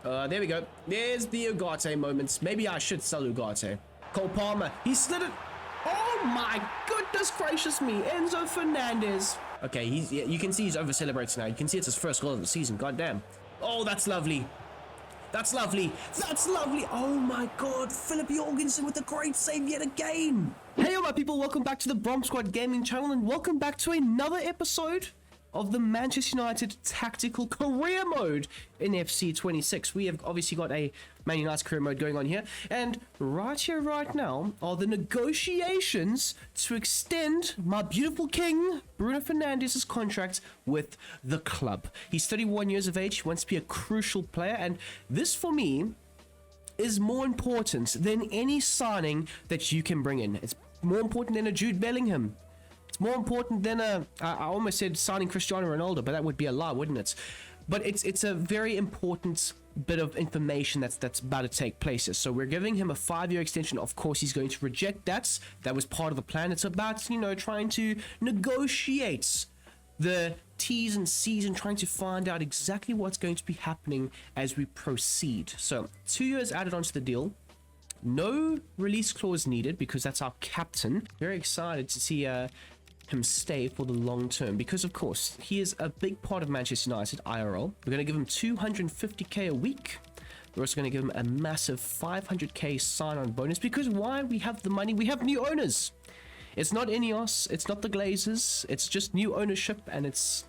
There we go. There's the Ugarte moments. Maybe I should sell Ugarte. Cole Palmer, he slid it. Oh my goodness gracious me. Enzo Fernandez. Okay, you can see he's over celebrating now. You can see it's his first goal of the season. God damn. Oh, that's lovely. That's lovely. That's lovely. Oh my god. Philip Jorgensen with a great save yet again. Hey, all my people. Welcome back to the Brom Squad Gaming channel and welcome back to another episode of the Manchester United Tactical Career Mode in FC 26. We have obviously got a Man United Career Mode going on here. And right here, right now, are the negotiations to extend my beautiful king, Bruno Fernandez's contract with the club. He's 31 years of age. He wants to be a crucial player. And this, for me, is more important than any signing that you can bring in. It's more important than a Jude Bellingham. It's more important than I almost said signing Cristiano Ronaldo, but that would be a lie, wouldn't it? But it's a very important bit of information that's about to take place. So we're giving him a 5-year extension. Of course, he's going to reject that. That was part of the plan. It's about, you know, trying to negotiate the T's and C's and trying to find out exactly what's going to be happening as we proceed. So 2 years added onto the deal. No release clause needed because that's our captain. Very excited to see him stay for the long term because, of course, he is a big part of Manchester United IRL. We're going to give him 250k a week. We're also going to give him a massive 500k sign-on bonus because why? We have the money. We have new owners. It's not Ineos. It's not the Glazers. It's just new ownership, and it's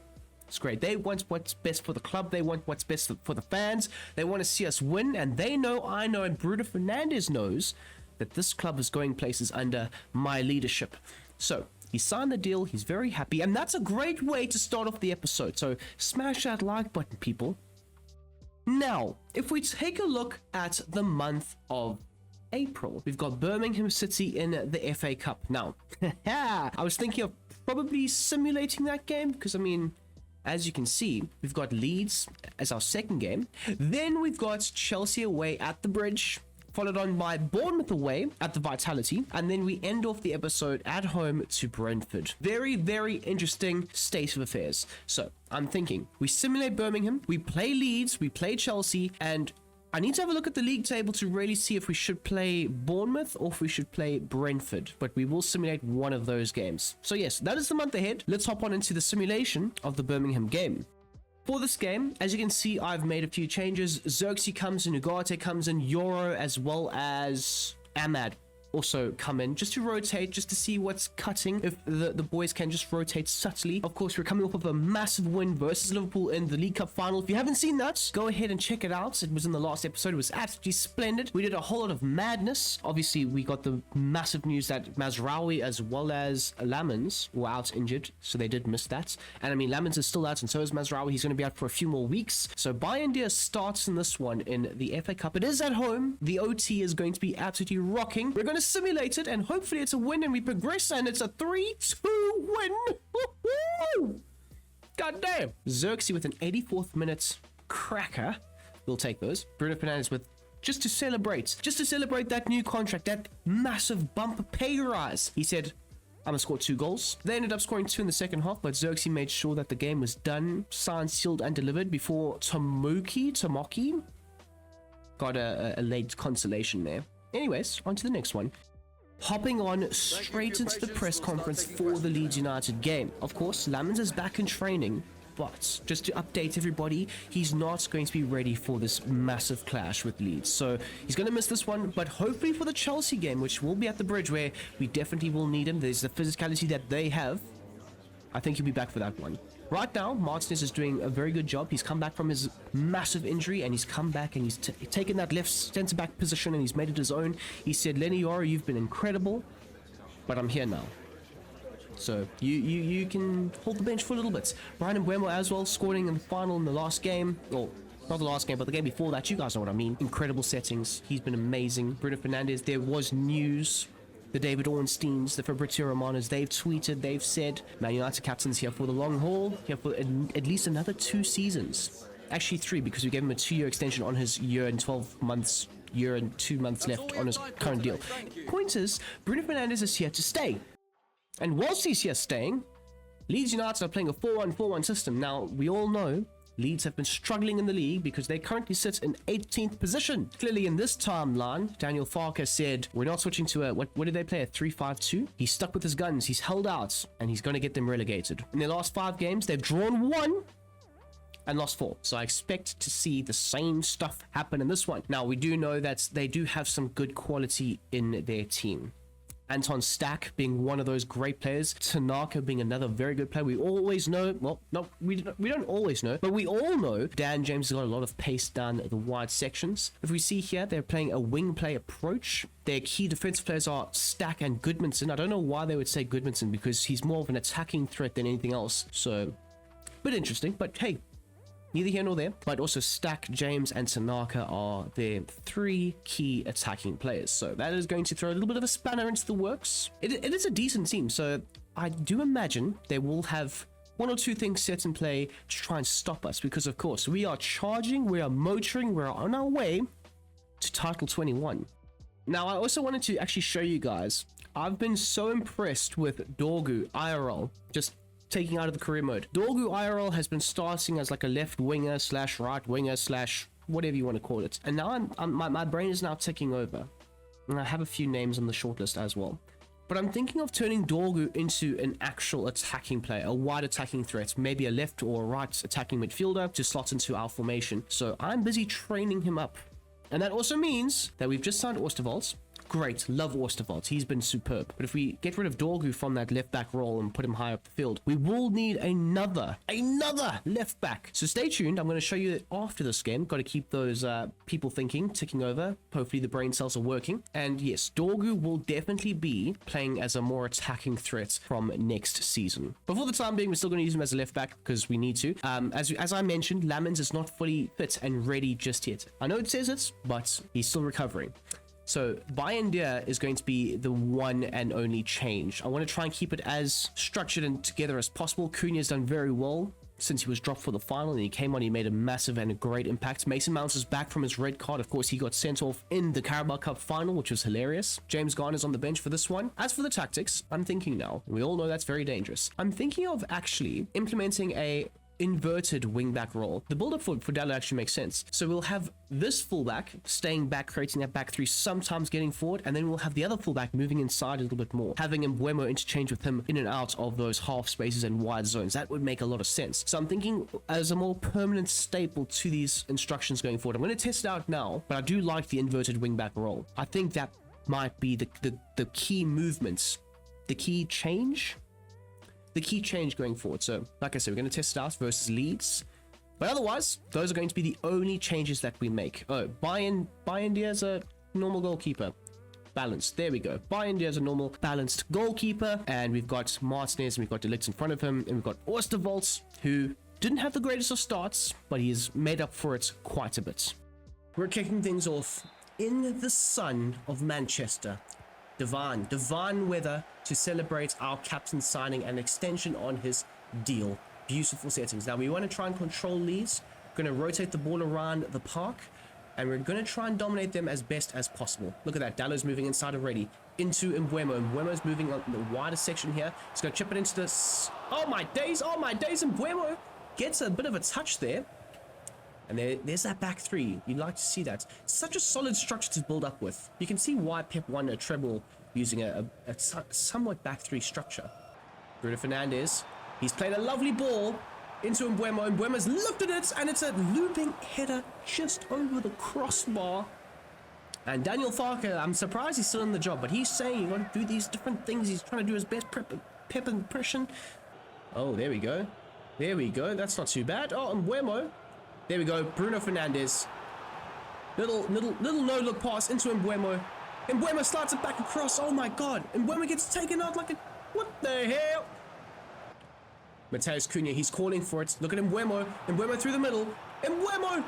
great. They want what's best for the club. They want what's best for the fans. They want to see us win, and they know, I know, and Bruno Fernandes knows that this club is going places under my leadership. So he signed the deal. He's very happy, and that's a great way to start off the episode. So smash that like button, people. Now, if we take a look at the month of April, we've got Birmingham City in the FA Cup. Now, I was thinking of probably simulating that game because, I mean, as you can see, we've got Leeds as our second game. Then we've got Chelsea away at the Bridge, followed on by Bournemouth away at the Vitality. And then we end off the episode at home to Brentford. Very, very interesting state of affairs. So I'm thinking we simulate Birmingham, we play Leeds, we play Chelsea, and I need to have a look at the league table to really see if we should play Bournemouth or if we should play Brentford, but we will simulate one of those games. So yes, that is the month ahead. Let's hop on into the simulation of the Birmingham game. For this game, as you can see, I've made a few changes. Xerxes comes in, Ugarte comes in, Euro, as well as Ahmad also come in just to rotate, just to see what's cutting, if the boys can just rotate subtly. Of course, we're coming off of a massive win versus Liverpool in the League Cup final. If you haven't seen that, go ahead and check it out. It was in the last episode. It was absolutely splendid. We did a whole lot of madness. Obviously, we got the massive news that Mazraoui as well as Lamens were out injured, so they did miss that. And I mean, Lamens is still out, and so is Mazraoui. He's going to be out for a few more weeks. So Bayern starts in this one in the FA Cup. It is at home. The OT is going to be absolutely rocking. We're going to simulate it, and hopefully it's a win and we progress, and it's a 3-2 win. Woo-hoo! God damn. Xerxes with an 84th minute cracker. We'll take those. Bruno Fernandes with just to celebrate that new contract, that massive bumper pay rise. He said, I'm gonna score 2 goals. They ended up scoring 2 in the second half, but Xerxes made sure that the game was done, signed, sealed, and delivered before Tomoki got a late consolation there. Anyways, on to the next one. Hopping on straight into the press conference for the Leeds United game. Of course, Lamens is back in training, but just to update everybody, he's not going to be ready for this massive clash with Leeds. So he's going to miss this one, but hopefully for the Chelsea game, which will be at the Bridge, where we definitely will need him. There's the physicality that they have. I think he'll be back for that one. Right now, Martinez is doing a very good job. He's come back from his massive injury, and he's come back and he's taken that left centre-back position and he's made it his own. He said, Lenny Yoro, you've been incredible, but I'm here now. So you can hold the bench for a little bit. Brian Mbeumo as well, scoring in the final in the last game. Well, not the last game, but the game before that. You guys know what I mean. Incredible settings. He's been amazing. Bruno Fernandes, there was news. The David Ornsteins, the Fabrizio Romanos, they've tweeted, they've said, Man United captain's here for the long haul, here for at least another 2 seasons. Actually 3, because we gave him a 2-year extension on his year and 2 months left on his current deal. Point is, Bruno Fernandes is here to stay. And whilst he's here staying, Leeds United are playing a 4-1-4-1 system. Now, we all know Leeds have been struggling in the league because they currently sit in 18th position. Clearly in this timeline, Daniel Farke said, we're not switching to a, what did they play, a 3-5-2? He's stuck with his guns, he's held out, and he's going to get them relegated. In their last 5 games, they've drawn 1 and lost 4. So I expect to see the same stuff happen in this one. Now, we do know that they do have some good quality in their team. Anton Stack being one of those great players, Tanaka being another very good player. We always know, well, no, we don't always know, but we all know Dan James has got a lot of pace down the wide sections. If we see here, they're playing a wing play approach. Their key defensive players are Stack and Goodmanson. I don't know why they would say Goodmanson, because he's more of an attacking threat than anything else. So, bit interesting, but hey, neither here nor there. But also Stack, James, and Tanaka are their 3 key attacking players. So that is going to throw a little bit of a spanner into the works. It is a decent team, so I do imagine they will have 1 or 2 things set in play to try and stop us, because of course we are charging, we are motoring, we're on our way to title 21. Now, I also wanted to actually show you guys, I've been so impressed with Dorgu IRL, just taking out of the career mode. Dorgu IRL has been starting as like a left winger / right winger / whatever you want to call it. And now my brain is now ticking over. And I have a few names on the shortlist as well. But I'm thinking of turning Dorgu into an actual attacking player, a wide attacking threat, maybe a left or a right attacking midfielder to slot into our formation. So I'm busy training him up. And that also means that we've just signed Oosterwolde. Great, love Oosterwolde, he's been superb. But if we get rid of Dorgu from that left back role and put him high up the field, we will need another left back. So stay tuned, I'm going to show you that after this game. Got to keep those people thinking, ticking over. Hopefully the brain cells are working. And yes, Dorgu will definitely be playing as a more attacking threat from next season. But for the time being, we're still going to use him as a left back because we need to. As I mentioned, Lamens is not fully fit and ready just yet. I know it says it, but he's still recovering. So Bayendier is going to be the one and only change. I want to try and keep it as structured and together as possible. Cunha's done very well since he was dropped for the final, and he came on, he made a massive and a great impact. Mason Mount is back from his red card. Of course, he got sent off in the Carabao Cup final, which was hilarious. James Garner's on the bench for this one. As for the tactics, I'm thinking now, we all know that's very dangerous. I'm thinking of actually implementing a inverted wingback role. The build-up for Dalot actually makes sense. So we'll have this fullback staying back, creating that back 3, sometimes getting forward, and then we'll have the other fullback moving inside a little bit more, having Mbeumo interchange with him in and out of those half spaces and wide zones. That would make a lot of sense. So I'm thinking as a more permanent staple to these instructions going forward. I'm going to test it out now, but I do like the inverted wingback role. I think that might be the key movements, the key change going forward. So like I said, we're going to test it out versus Leeds, but otherwise those are going to be the only changes that we make. Oh, Bayendier's a normal goalkeeper, balanced. There we go. Bayendier's a normal balanced goalkeeper, and we've got Martinez and we've got De Ligt in front of him, and we've got Oosterwolde, who didn't have the greatest of starts, but he's made up for it quite a bit. We're kicking things off in the sun of Manchester. Divine weather to celebrate our captain signing an extension on his deal. Beautiful settings. Now we want to try and control Leeds. We're going to rotate the ball around the park, and we're going to try and dominate them as best as possible. Look at that. Dalot's moving inside already into Mbeumo. Mbeumo's moving on the wider section here. He's going to chip it into this. Oh my days. Mbeumo gets a bit of a touch there. And there's that back 3. You'd like to see that. Such a solid structure to build up with. You can see why Pep won a treble using a somewhat back 3 structure. Bruno Fernandes. He's played a lovely ball into Mbeumo. Mbeumo's lifted it, and it's a looping header just over the crossbar. And Daniel Farke, I'm surprised he's still in the job, but he's saying you want to do these different things. He's trying to do his best Pep impression. Oh, there we go. That's not too bad. Oh, Mbeumo. There we go, Bruno Fernandes. Little no-look pass into Mbeumo. Mbeumo slides it back across. Oh my god. Mbeumo gets taken out like a... What the hell? Matheus Cunha, he's calling for it. Look at Mbeumo. Mbeumo through the middle. Mbeumo!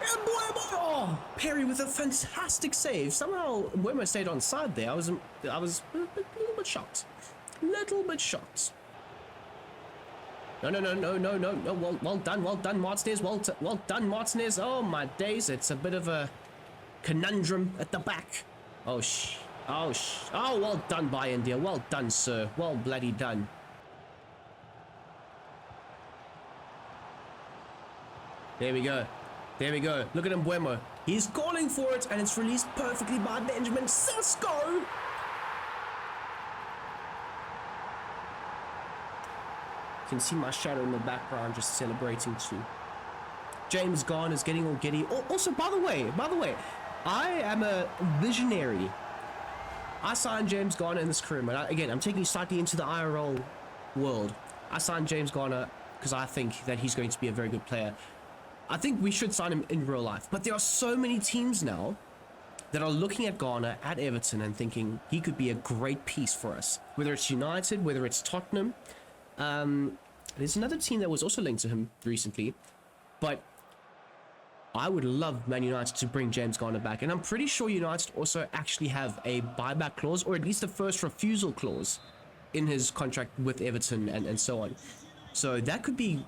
Oh, Perry with a fantastic save. Somehow Mbeumo stayed on side there. I was a little bit shocked. No. Well done, Martinez. Well done, Martinez. Oh, my days. It's a bit of a conundrum at the back. Oh, well done, Bayendier. Well done, sir. Well bloody done. There we go. There we go. Look at him, Buemo. He's calling for it, and it's released perfectly by Benjamin Sesko. You can see my shadow in the background just celebrating too. James Garner's getting all giddy. Also, by the way, I am a visionary. I signed James Garner in this career, but again, I'm taking you slightly into the IRL world. I signed James Garner because I think that he's going to be a very good player. I think we should sign him in real life, but there are so many teams now that are looking at Garner at Everton and thinking he could be a great piece for us. Whether it's United, whether it's Tottenham. There's another team that was also linked to him recently, but I would love Man United to bring James Garner back, and I'm pretty sure United also actually have a buyback clause, or at least a first refusal clause in his contract with Everton and so on. So that could be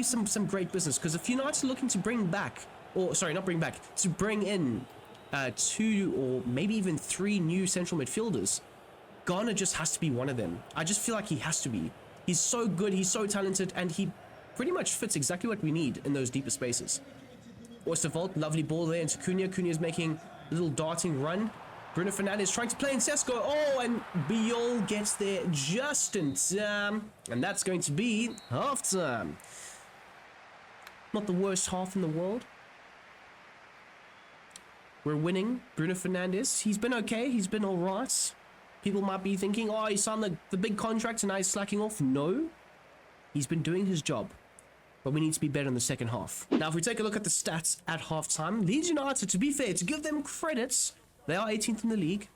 some great business, because if United are looking to bring back, or sorry, not bring back, to bring in 2 or maybe even 3 new central midfielders, Garner just has to be one of them. I just feel like he has to be. He's so good, he's so talented, and he pretty much fits exactly what we need in those deeper spaces. Oosterwolde, lovely ball there into Cunha. Cunha's making a little darting run. Bruno Fernandes trying to play in Sesko. Oh, and Biol gets there just in time. And that's going to be half time. Not the worst half in the world. We're winning. Bruno Fernandes, he's been okay. He's been all right. People might be thinking, oh, he signed the big contract and now he's slacking off. No. He's been doing his job. But we need to be better in the second half. Now, if we take a look at the stats at halftime, Leeds United, to be fair, to give them credits, they are 18th in the league.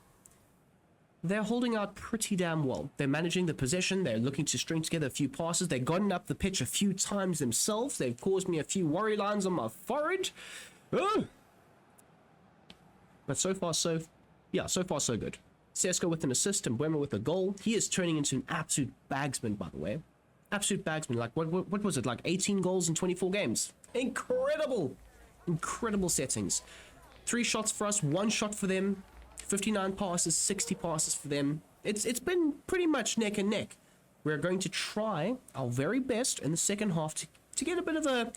They're holding out pretty damn well. They're managing the possession. They're looking to string together a few passes. They've gotten up the pitch a few times themselves. They've caused me a few worry lines on my forehead. Oh. But so far, so good. Sesko with an assist and Buemo with a goal. He is turning into an absolute bagsman, by the way. Absolute bagsman. Like, what was it? Like 18 goals in 24 games. Incredible. Incredible settings. 3 shots for us, 1 shot for them. 59 passes, 60 passes for them. It's been pretty much neck and neck. We're going to try our very best in the second half to get a bit of a...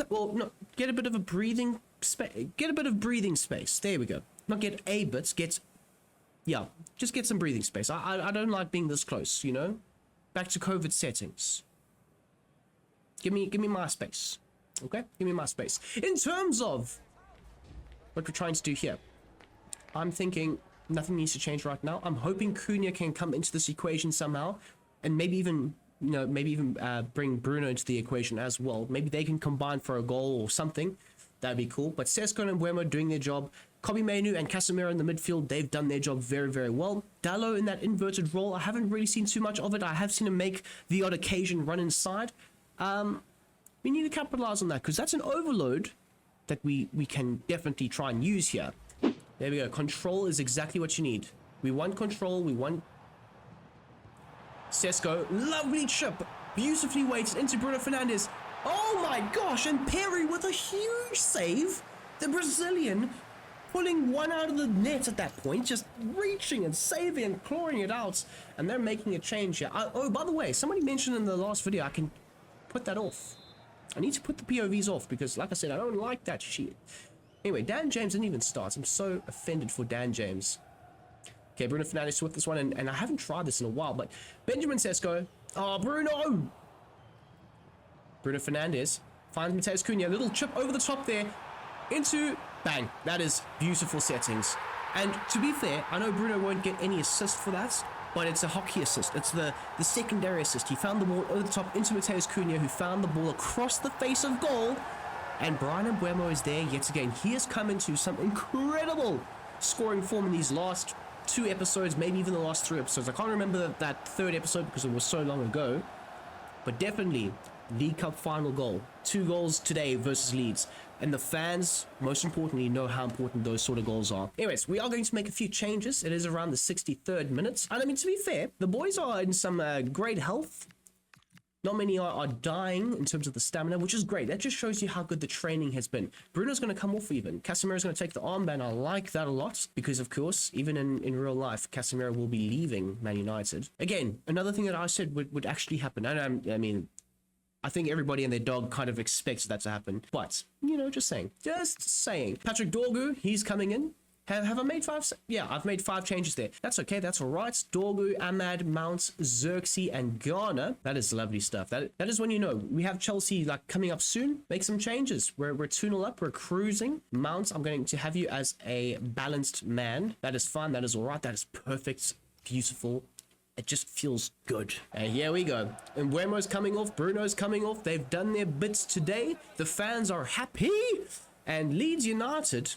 Well, no, get a bit of a breathing space. Get a bit of breathing space. There we go. Not get a bit, get... Yeah, just get some breathing space. I don't like being this close, you know? Back to COVID settings. Give me my space. Okay? Give me my space. In terms of what we're trying to do here, I'm thinking nothing needs to change right now. I'm hoping Cunha can come into this equation somehow, and maybe even, you know, bring Bruno into the equation as well. Maybe they can combine for a goal or something. That'd be cool. But Sesko and Buemo doing their job. Kobe Mainu and Casemiro in the midfield, they've done their job very, very well. Dalot in that inverted role, I haven't really seen too much of it. I have seen him make the odd occasion run inside. We need to capitalize on that, because that's an overload that we can definitely try and use here. There we go. Control is exactly what you need. We want control. We want... Sesko, lovely chip. Beautifully weighted into Bruno Fernandes. Oh my gosh, and Perry with a huge save. The Brazilian pulling one out of the net at that point, just reaching and saving and clawing it out. And they're making a change here. Oh, by the way, somebody mentioned in the last video, I can put that off. I need to put the POVs off because, like I said, I don't like that shit. Anyway, Dan James didn't even start. I'm so offended for Dan James. Okay, Bruno Fernandes with this one, and I haven't tried this in a while, but Benjamin Sesko. Oh, Bruno! Bruno Fernandes finds Matheus Cunha. A little chip over the top there into... Bang. That is beautiful settings. And to be fair, I know Bruno won't get any assist for that, but it's a hockey assist. It's the secondary assist. He found the ball over the top into Matheus Cunha, who found the ball across the face of goal. And Brian Mbeumo is there yet again. He has come into some incredible scoring form in these last 2 episodes, maybe even the last 3 episodes. I can't remember that 3rd episode because it was so long ago. But definitely, League Cup final goal. 2 goals today versus Leeds. And the fans, most importantly, know how important those sort of goals are. Anyways, we are going to make a few changes. It is around the 63rd minute. And I mean, to be fair, the boys are in some great health. Not many are dying in terms of the stamina, which is great. That just shows you how good the training has been. Bruno's going to come off even. Casemiro's going to take the armband. I like that a lot because, of course, even in real life, Casemiro will be leaving Man United. Again, another thing that I said would actually happen. I mean, I think everybody and their dog kind of expects that to happen. But, you know, just saying. Just saying. Patrick Dorgu, he's coming in. Have I made 5? Yeah, I've made 5 changes there. That's okay. That's all right. Dorgu, Ahmad, Mount, Xerxes, and Garner. That is lovely stuff. That is when you know we have Chelsea like coming up soon. Make some changes. We're 2-0 up. We're cruising. Mount, I'm going to have you as a balanced man. That is fine. That is all right. That is perfect. Beautiful. It just feels good. And here we go. And Mbeumo's coming off. Bruno's coming off. They've done their bits today. The fans are happy. And Leeds United,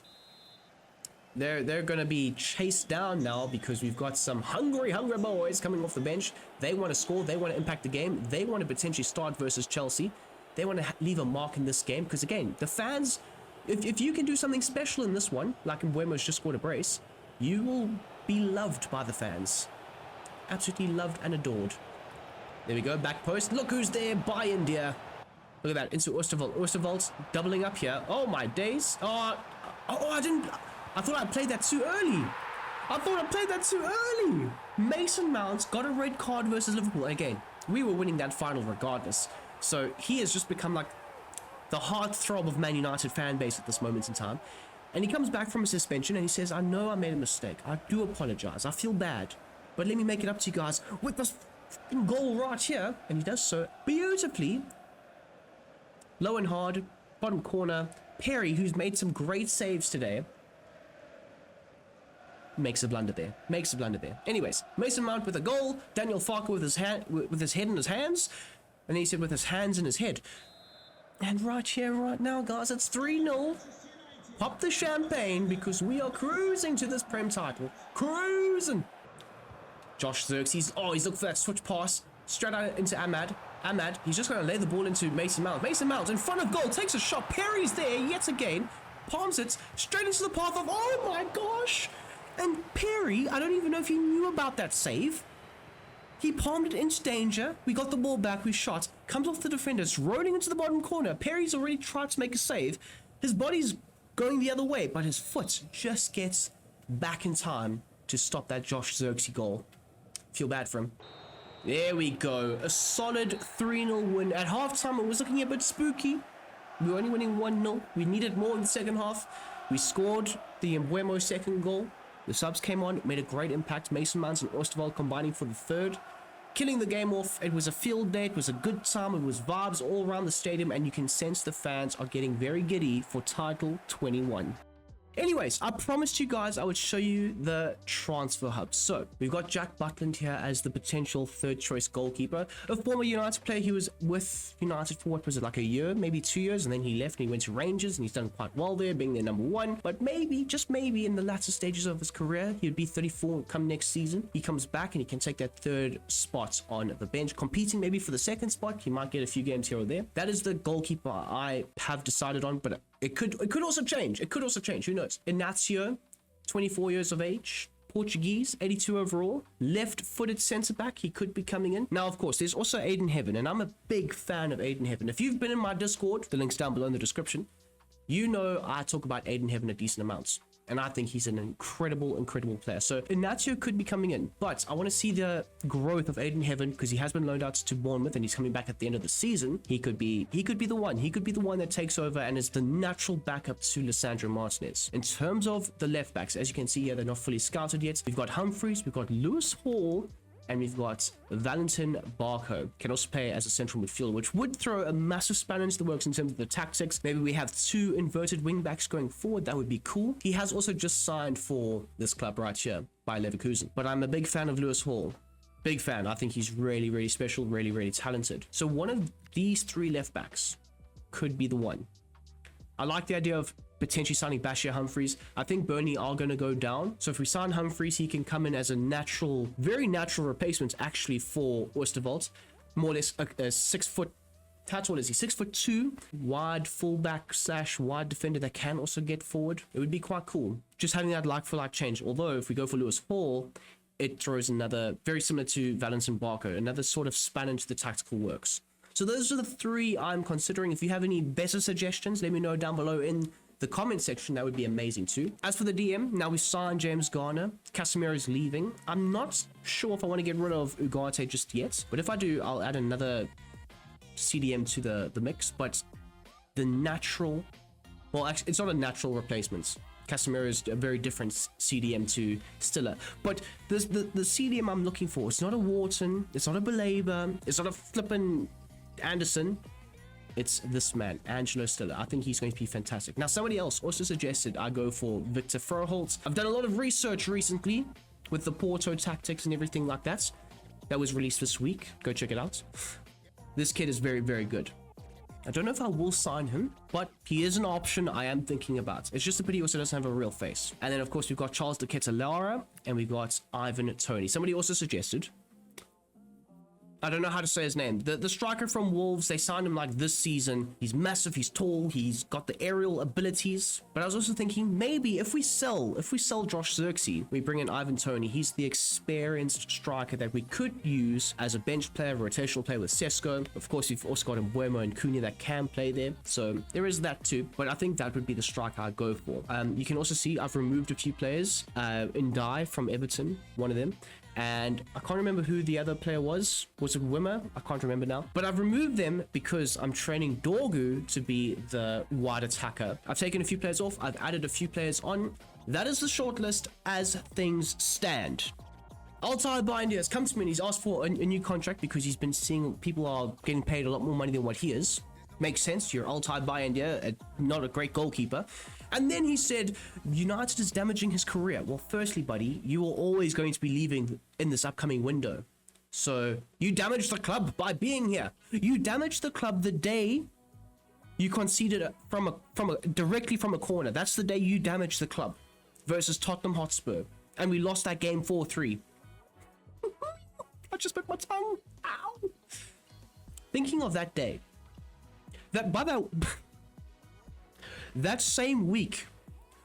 they're going to be chased down now because we've got some hungry boys coming off the bench. They want to score. They want to impact the game. They want to potentially start versus Chelsea. They want to leave a mark in this game because, again, the fans, if you can do something special in this one, like Mbeumo's just scored a brace, you will be loved by the fans. Absolutely loved and adored. There we go. Back post. Look who's there. By India. Look at that. Into Oosterwolde. Oosterwolde doubling up here. Oh, my days. I thought I played that too early. Mason Mount got a red card versus Liverpool. Again, we were winning that final regardless. So he has just become like the heartthrob of Man United fan base at this moment in time. And he comes back from a suspension and he says, I know I made a mistake. I do apologize. I feel bad. But let me make it up to you guys with this goal right here. And he does so beautifully. Low and hard. Bottom corner. Perry, who's made some great saves today, makes a blunder there. Anyways, Mason Mount with a goal. Daniel Farke with his head in his hands. And then he said with his hands in his head. And right here, right now, guys, it's 3-0. Pop the champagne because we are cruising to this Prem title. Cruising. Josh Xerxes. Oh, he's looking for that switch pass. Straight out into Ahmad. He's just going to lay the ball into Mason Mount. Mason Mount in front of goal. Takes a shot. Perry's there yet again. Palms it straight into the path of... Oh, my gosh. And Perry, I don't even know if he knew about that save. He palmed it into danger. We got the ball back. We shot. Comes off the defenders. Rolling into the bottom corner. Perry's already tried to make a save. His body's going the other way, but his foot just gets back in time to stop that Josh Xerxes goal. Feel bad for him. There we go. A solid 3-0 win. At halftime, it was looking a bit spooky. We were only winning 1-0. We needed more in the second half. We scored the Mbeumo second goal. The subs came on, made a great impact. Mason Mount and Oosterwolde combining for the third. Killing the game off. It was a field day. It was a good time. It was vibes all around the stadium. And you can sense the fans are getting very giddy for Title 21. Anyways, I promised you guys I would show you the transfer hub. So, we've got Jack Butland here as the potential third choice goalkeeper. A former United player. He was with United for, what was it, like a year, maybe 2 years, and then he left and he went to Rangers and he's done quite well there, being their number 1. But maybe, just maybe, in the latter stages of his career, he would be 34 come next season. He comes back and he can take that third spot on the bench, competing maybe for the second spot. He might get a few games here or there. That is the goalkeeper I have decided on, but it could also change. Who knows? Inácio, 24 years of age, Portuguese, 82 overall, left-footed centre-back. He could be coming in. Now, of course, there's also Aiden Heaven, and I'm a big fan of Aiden Heaven. If you've been in my Discord, the link's down below in the description, you know I talk about Aiden Heaven a decent amount. And I think he's an incredible player. So Inácio could be coming in, but I want to see the growth of Aiden Heaven because he has been loaned out to Bournemouth and he's coming back at the end of the season. He could be the one. He could be the one that takes over and is the natural backup to Lisandro Martinez. In terms of the left backs, as you can see here, they're not fully scouted yet. We've got Humphreys, we've got Lewis Hall, and we've got Valentin Barco. Can also play as a central midfielder, which would throw a massive spanner into the works in terms of the tactics. Maybe we have 2 inverted wing backs going forward. That would be cool. He has also just signed for this club right here by Leverkusen. But I'm a big fan of Lewis Hall. Big fan. I think he's really special, really talented. So one of these 3 left backs could be the one. I like the idea of potentially signing Bashir Humphreys. I think Burnley are going to go down. So if we sign Humphreys, he can come in as a very natural replacement actually for Oosterwolde. More or less a 6 foot, how tall is he? 6'2", wide fullback / wide defender that can also get forward. It would be quite cool. Just having that like for like change. Although if we go for Lewis Hall, it throws another, very similar to Valentin Barco, another sort of span into the tactical works. So those are the 3 I'm considering. If you have any better suggestions, let me know down below in the comment section. That would be amazing too. As for the DM, now we've signed James Garner. Casemiro's leaving. I'm not sure if I want to get rid of Ugarte just yet, but if I do, I'll add another CDM to the mix, but the natural, well, actually, it's not a natural replacement. Casemiro is a very different CDM to Stiller, but the CDM I'm looking for, it's not a Wharton, it's not a Belabor, it's not a flippin' Anderson. It's this man, Angelo Stiller. I think he's going to be fantastic. Now, somebody else also suggested I go for Victor Froholt. I've done a lot of research recently with the Porto tactics and everything like that. That was released this week. Go check it out. This kid is very, very good. I don't know if I will sign him, but he is an option I am thinking about. It's just a pity he also doesn't have a real face. And then, of course, we've got Charles de Ketelaere and we've got Ivan Toney. Somebody also suggested, I don't know how to say his name. The striker from Wolves, they signed him like this season. He's massive, he's tall, he's got the aerial abilities. But I was also thinking maybe if we sell Josh Xerxes, we bring in Ivan Toney. He's the experienced striker that we could use as a bench player, rotational player with Sesko. Of course, we've also got Mbuemo and Cunha that can play there. So there is that too. But I think that would be the striker I'd go for. You can also see I've removed a few players. Ndai from Everton, one of them. And I can't remember who the other player was. Was it Wimmer? I can't remember now. But I've removed them because I'm training Dorgu to be the wide attacker. I've taken a few players off. I've added a few players on. That is the shortlist as things stand. Altai Bindia has come to me and he's asked for a new contract because he's been seeing people are getting paid a lot more money than what he is. Makes sense. You're Altai Bindia, not a great goalkeeper. And then he said, United is damaging his career. Well, firstly, buddy, you are always going to be leaving in this upcoming window. So you damaged the club by being here. You damaged the club the day you conceded directly from a corner. That's the day you damaged the club versus Tottenham Hotspur. And we lost that game 4-3. I just bit my tongue. Ow. Thinking of that day. That same week,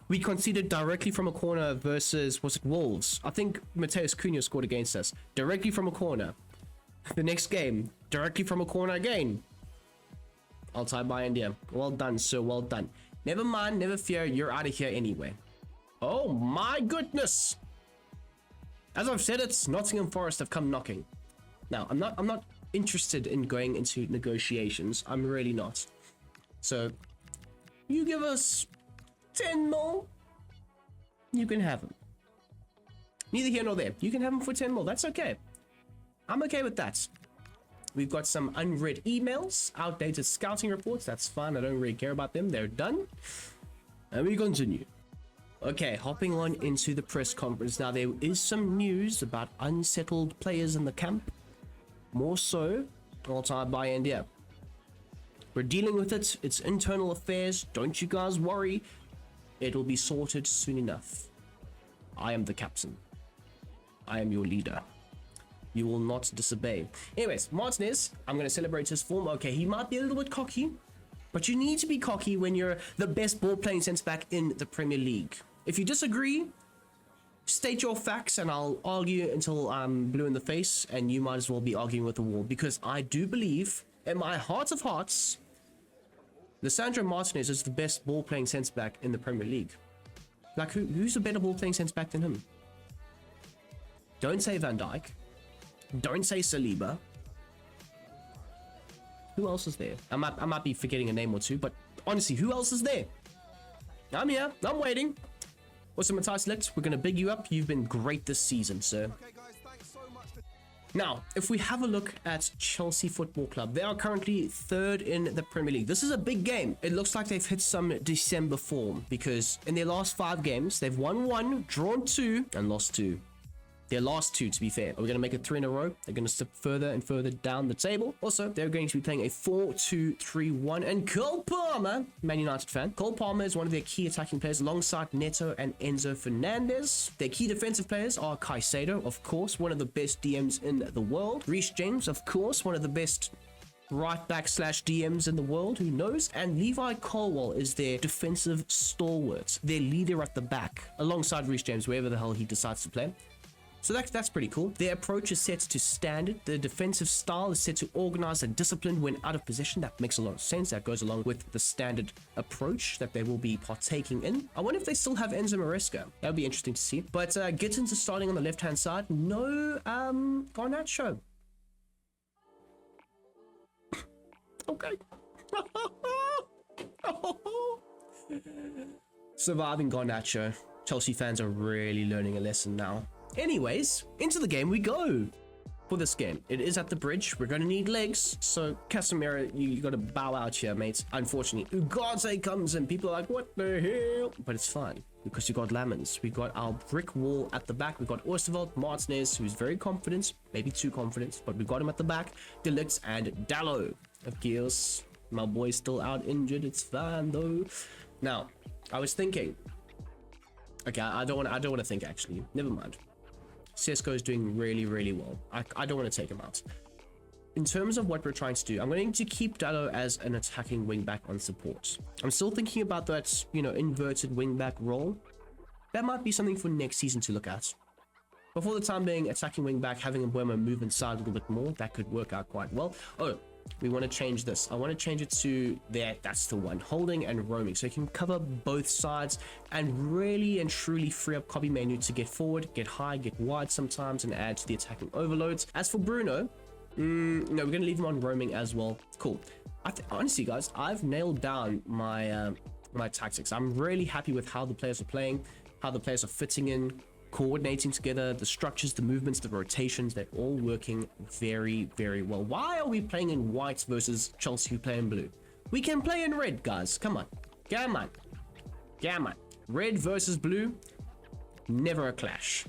we conceded directly from a corner versus, was it Wolves? I think Mateus Cunha scored against us. Directly from a corner. The next game, directly from a corner again. Altai Bindia. Well done, sir, well done. Never mind, never fear, you're out of here anyway. Oh my goodness! As I've said, it's Nottingham Forest have come knocking. Now, I'm not interested in going into negotiations. I'm really not. So, you give us 10 mil, you can have them. Neither here nor there. You can have them for 10 mil. That's okay. I'm okay with that. We've got some unread emails, outdated scouting reports. That's fine. I don't really care about them. They're done. And we continue. Okay, hopping on into the press conference. Now, there is some news about unsettled players in the camp. More so, Altai Bindia. We're dealing with it. It's internal affairs. Don't you guys worry. It'll be sorted soon enough. I am the captain. I am your leader. You will not disobey. Anyways, Martinez, I'm going to celebrate his form. Okay, he might be a little bit cocky, but you need to be cocky when you're the best ball-playing centre-back in the Premier League. If you disagree, state your facts and I'll argue until I'm blue in the face, and you might as well be arguing with the wall, because I do believe, in my heart of hearts, Lisandro Martinez is the best ball-playing centre-back in the Premier League. Like, who's a better ball-playing centre-back than him? Don't say Van Dijk. Don't say Saliba. Who else is there? I might be forgetting a name or two, but honestly, who else is there? I'm here. I'm waiting. Also, Matthias Licht, we're going to big you up. You've been great this season, sir. Okay, guys, thanks so much for... Now, if we have a look at Chelsea Football Club, they are currently third in the Premier League. This is a big game. It looks like they've hit some December form, because in their last 5 games, they've won 1, drawn 2, and lost 2. Their last 2, to be fair. Are we going to make it 3 in a row? They're going to slip further and further down the table. Also, they're going to be playing a 4-2-3-1. And Cole Palmer, Man United fan. Cole Palmer is one of their key attacking players alongside Neto and Enzo Fernandez. Their key defensive players are Caicedo, of course, one of the best DMs in the world. Reece James, of course, one of the best right back / DMs in the world, who knows? And Levi Colwill is their defensive stalwart, their leader at the back, alongside Reece James, wherever the hell he decides to play. So that's pretty cool. Their approach is set to standard. The defensive style is set to organized and disciplined when out of possession. That makes a lot of sense. That goes along with the standard approach that they will be partaking in. I wonder if they still have Enzo Maresca. That would be interesting to see. But Gittins is starting on the left-hand side. No Garnacho. Okay. Surviving Garnacho. Chelsea fans are really learning a lesson now. Anyways, into the game we go. For this game, it is at the bridge. We're going to need legs. So Casemiro, you got to bow out here, mates. Unfortunately, Ugarte comes in. People are like, what the hell? But it's fine because you got Lamens. We got our brick wall at the back. We got Oosterweld, Martinez, who's very confident, maybe too confident, but we got him at the back. De Ligt and Dallo. Of course, my boy's still out injured. It's fine though. Now, I was thinking. Okay, I don't want to think actually. Never mind. Sesko is doing really well. I don't want to take him out. In terms of what we're trying to do, I'm going to keep Dallo as an attacking wingback on support. I'm still thinking about that, you know, inverted wingback role. That might be something for next season to look at. But for the time being, attacking wingback, having Mbeumo move inside a little bit more, that could work out quite well. Oh, we want to change this. I want to change it to there. That's the one. Holding and roaming. So you can cover both sides and really and truly free up Kobbie Mainoo to get forward, get high, get wide sometimes, and add to the attacking overloads. As for Bruno, no, we're going to leave him on roaming as well. Cool. Honestly, guys, I've nailed down my my tactics. I'm really happy with how the players are playing, how the players are fitting in, coordinating together, the structures, the movements, the rotations, they're all working very well. Why are we playing in white versus Chelsea who play in blue? We can play in red, guys. Come on. Come on. Red versus blue, never a clash.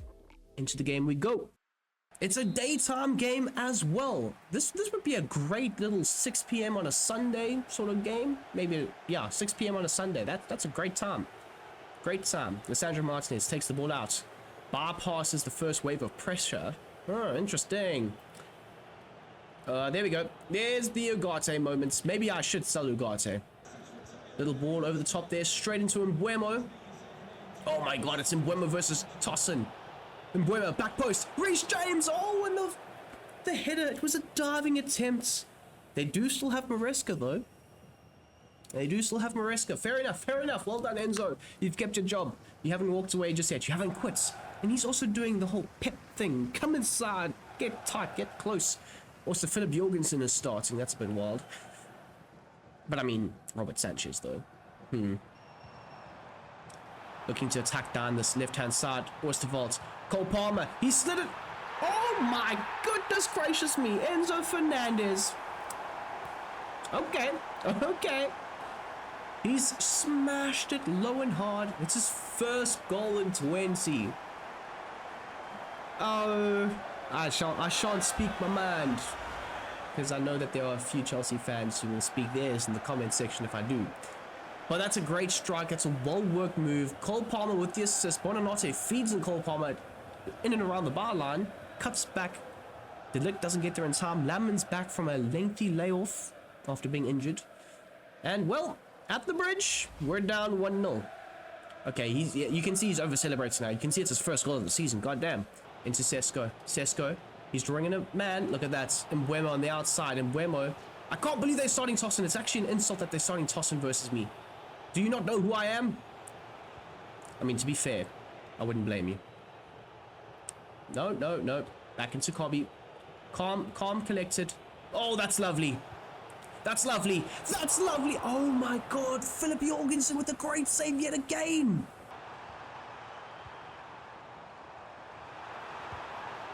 Into the game we go. It's a daytime game as well. This would be a great little 6 p.m. on a Sunday sort of game. Maybe, yeah, 6 p.m. on a Sunday. That's a great time. Great time. Lissandro Martinez takes the ball out. Bypasses the first wave of pressure. Oh, interesting. There we go. There's the Ugarte moments. Maybe I should sell Ugarte. Little ball over the top there, straight into Mbeumo. Oh my god, it's Mbeumo versus Tosin. Mbeumo, back post. Reece James. Oh, and the header. It was a diving attempt. They do still have Maresca, though. They do still have Maresca. Fair enough. Well done, Enzo. You've kept your job. You haven't walked away just yet. You haven't quit. And he's also doing the whole pep thing. Come inside. Get tight. Get close. Also, Philip Jorgensen is starting. That's a bit wild. But I mean, Robert Sanchez, though. Looking to attack down this left-hand side. Oosterweld. Cole Palmer. He slid it. Oh my goodness gracious me. Enzo Fernandez. Okay. He's smashed it low and hard. It's his first goal in 20. Oh, I shan't speak my mind. Because I know that there are a few Chelsea fans who will speak theirs in the comment section if I do. But that's a great strike. That's a well-worked move. Cole Palmer with the assist. Bonanotte feeds in Cole Palmer in and around the bar line. Cuts back. De Ligt doesn't get there in time. Lammen's back from a lengthy layoff after being injured. And, well, at the bridge, we're down 1-0. Okay, you can see he's over-celebrating now. You can see it's his first goal of the season. Goddamn. Into Sesko. He's drawing in a man. Look at that. Mbeumo on the outside. Mbeumo. I can't believe they're starting Tosin. It's actually an insult that they're starting Tosin versus me. Do you not know who I am? I mean, to be fair, I wouldn't blame you. No. Back into Kobbie. Calm, collected. Oh, that's lovely. That's lovely. Oh my god. Philip Jorgensen with a great save yet again.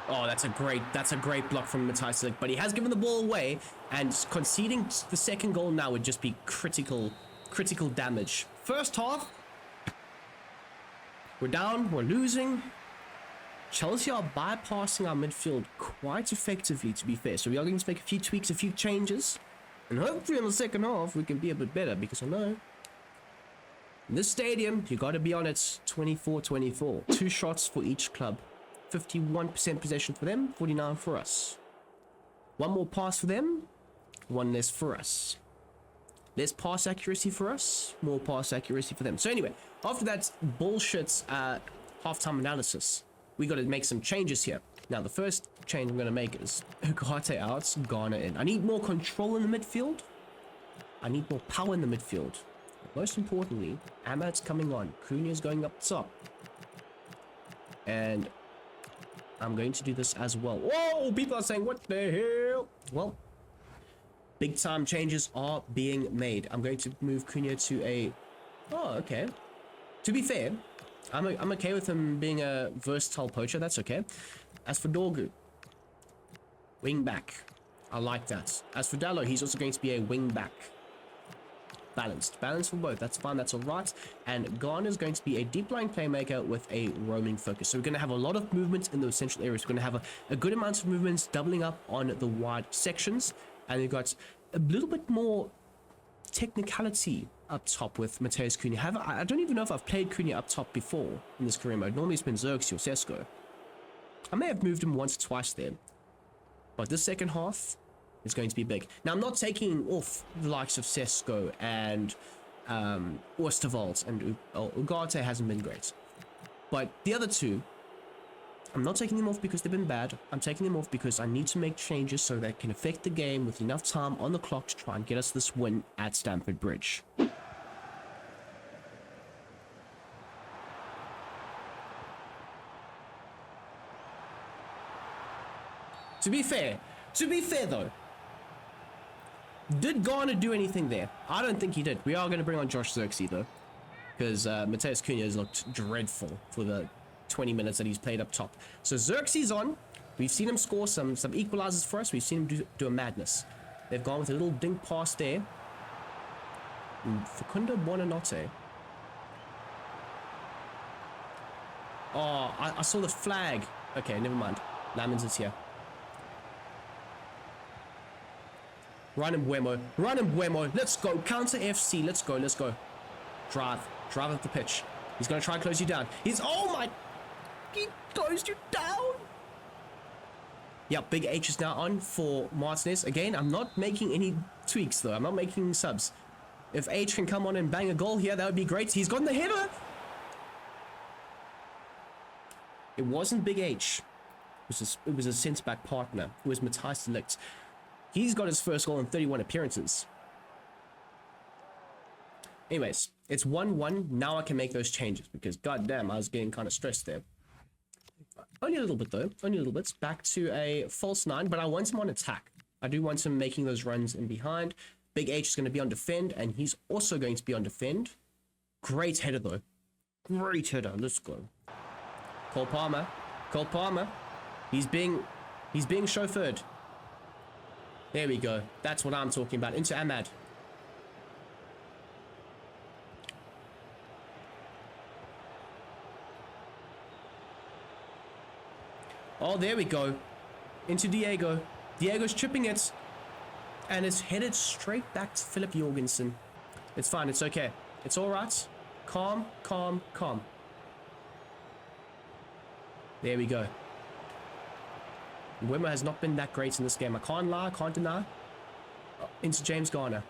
Oh, that's a great block from Matthijs de Ligt, but he has given the ball away, and conceding the second goal now would just be critical damage. First half, we're down, we're losing. Chelsea are bypassing our midfield quite effectively, to be fair. So we are going to make a few tweaks, a few changes, and hopefully in the second half we can be a bit better, because I know in this stadium you got to be on it 24-24. 2 shots for each club. 51% possession for them, 49 for us. 1 more pass for them, 1 less for us. Less pass accuracy for us, more pass accuracy for them. So anyway, after that bullshit halftime analysis, we got to make some changes here. Now, the first change I'm going to make is Ugarte out, Garner in. I need more control in the midfield. I need more power in the midfield. But most importantly, Ahmad's coming on. Cunha's going up top. And I'm going to do this as well. Whoa, people are saying, what the hell? Well, Big time changes are being made. I'm going to move Cunha to a... Oh, okay. To be fair, I'm okay with him being a versatile poacher. That's okay. As for Dorgu, wing back. I like that. As for Dallo, he's also going to be a wing back. Balanced for both. That's fine. That's all right. And Garner's going to be a deep lying playmaker with a roaming focus. So we're going to have a lot of movement in those central areas. We're going to have a good amount of movements doubling up on the wide sections. And we've got a little bit more technicality up top with Mateus Cunha. I don't even know if I've played Cunha up top before in this career mode. Normally it's been Xerxes or Sesko. I may have moved him once or twice there. But this second half is going to be big. Now, I'm not taking off the likes of Sesko and Oosterwolde, and Ugarte hasn't been great. But the other two, I'm not taking them off because they've been bad. I'm taking them off because I need to make changes so that can affect the game with enough time on the clock to try and get us this win at Stamford Bridge. To be fair though, did Garner do anything there? I don't think he did. We are going to bring on Josh Xerxes though, because Mateus Cunha has looked dreadful for the 20 minutes that he's played up top. So Xerxes on. We've seen him score some equalizers for us. We've seen him do a madness. They've gone with a little dink pass there. Facundo Buonanotte. Oh, I saw the flag. Okay, never mind. Lamens is here. Run and Buemo. Let's go. Counter FC. Let's go. Drive up the pitch. He's going to try and close you down. Oh my. He closed you down. Yep, Big H is now on for Martinez. Again, I'm not making any tweaks though. I'm not making subs. If H can come on and bang a goal here, that would be great. He's gotten the header. It wasn't Big H. It was a centre-back partner. It was Matthijs de Ligt. He's got his first goal in 31 appearances. Anyways, it's 1-1. Now I can make those changes because goddamn, I was getting kind of stressed there. Only a little bit though. Only a little bit. Back to a false 9, but I want him on attack. I do want him making those runs in behind. Big H is going to be on defend, and he's also going to be on defend. Great header though. Great header. Let's go. Cole Palmer. He's being chauffeured. There we go. That's what I'm talking about. Into Ahmad. Oh, there we go. Into Diego. Diego's chipping it. And it's headed straight back to Philip Jorgensen. It's fine. It's okay. It's all right. Calm. There we go. Wimmer has not been that great in this game. I can't lie, can't deny. Into James Garner.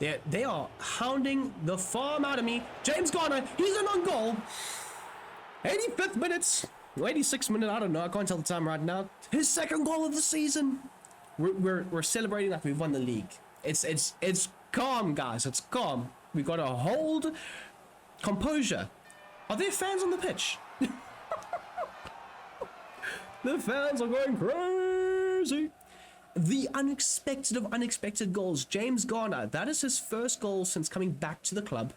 They are hounding the farm out of me. James Garner, he's an on goal. 85th minute, 86th minute, I don't know. I can't tell the time right now. His second goal of the season. We're celebrating like we've won the league. It's calm, guys. It's calm. We got to hold composure. Are there fans on the pitch? The fans are going crazy. The unexpected of unexpected goals. James Garner. That is his first goal since coming back to the club.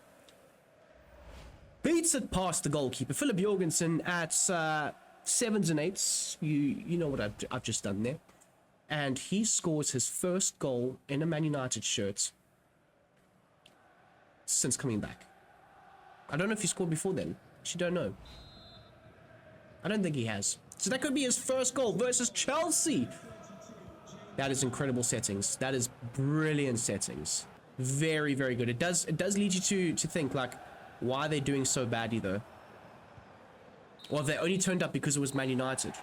Beats it past the goalkeeper. Philip Jorgensen at 7s and 8s. You know what I've just done there. And he scores his first goal in a Man United shirt since coming back. I don't know if he scored before then. Actually, don't know. I don't think he has. So that could be his first goal versus Chelsea. That is incredible settings. That is brilliant settings. Very, very good. It does lead you to think like, why are they doing so badly though? Or they only turned up because it was Man United.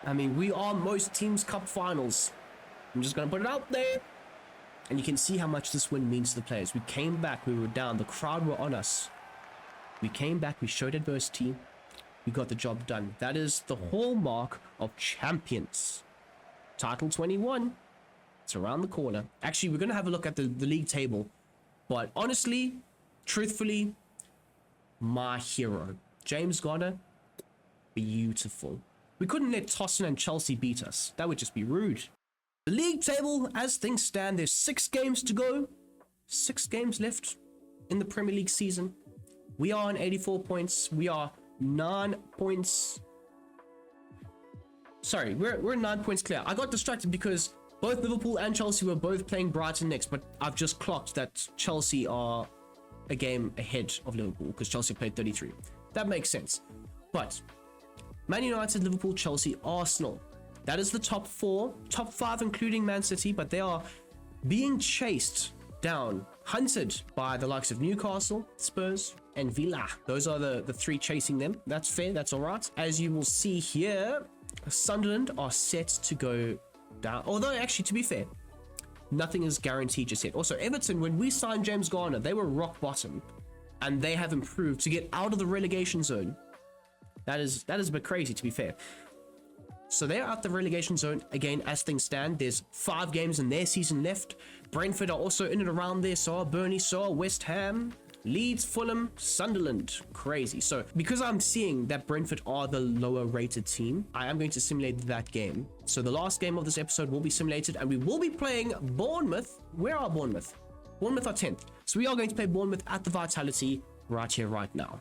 I mean, we are most teams' cup finals. I'm just going to put it out there. And you can see how much this win means to the players. We came back, we were down, the crowd were on us. We came back, we showed adversity. We got the job done. That is the hallmark of champions. Title 21. It's around the corner. Actually, we're going to have a look at the league table. But honestly, truthfully, my hero. James Garner, beautiful. We couldn't let Tottenham and Chelsea beat us. That would just be rude. The league table, as things stand, there's 6 games to go. 6 games left in the Premier League season. We are on 84 points. We are 9 points. Sorry, we're 9 points clear. I got distracted because both Liverpool and Chelsea were both playing Brighton next, but I've just clocked that Chelsea are a game ahead of Liverpool because Chelsea played 33. That makes sense. But Man United, Liverpool, Chelsea, Arsenal. That is the top 4, top 5 including Man City, but they are being chased down, hunted by the likes of Newcastle, Spurs, and Villa. Those are the 3 chasing them. That's fair, that's all right. As you will see here, Sunderland are set to go down. Although, actually, to be fair, nothing is guaranteed just yet. Also, Everton, when we signed James Garner, they were rock bottom, and they have improved to get out of the relegation zone. That is a bit crazy, to be fair. So they're out the relegation zone again as things stand. There's 5 games in their season left. Brentford are also in and around there. So are Burnley, so are West Ham, Leeds, Fulham, Sunderland. Crazy. So because I'm seeing that Brentford are the lower rated team, I am going to simulate that game. So the last game of this episode will be simulated, and we will be playing Bournemouth. Where are Bournemouth? Bournemouth are 10th. So we are going to play Bournemouth at the Vitality right here, right now.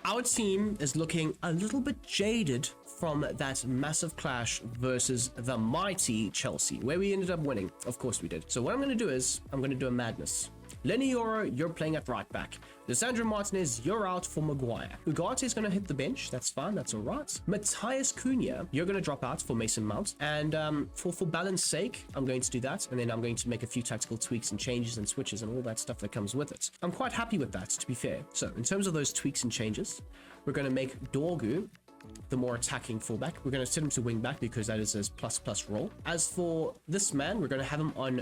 Our team is looking a little bit jaded from that massive clash versus the mighty Chelsea, where we ended up winning. Of course we did. So what I'm going to do is, I'm going to do a madness. Lenny Yoro, you're playing at right back. Lissandro Martinez, you're out for Maguire. Ugarte is going to hit the bench. That's fine. That's all right. Matthias Cunha, you're going to drop out for Mason Mount. And for balance sake, I'm going to do that. And then I'm going to make a few tactical tweaks and changes and switches and all that stuff that comes with it. I'm quite happy with that, to be fair. So in terms of those tweaks and changes, we're going to make Dorgu the more attacking fullback. We're going to set him to wing back because that is his plus role. As for this man, we're going to have him on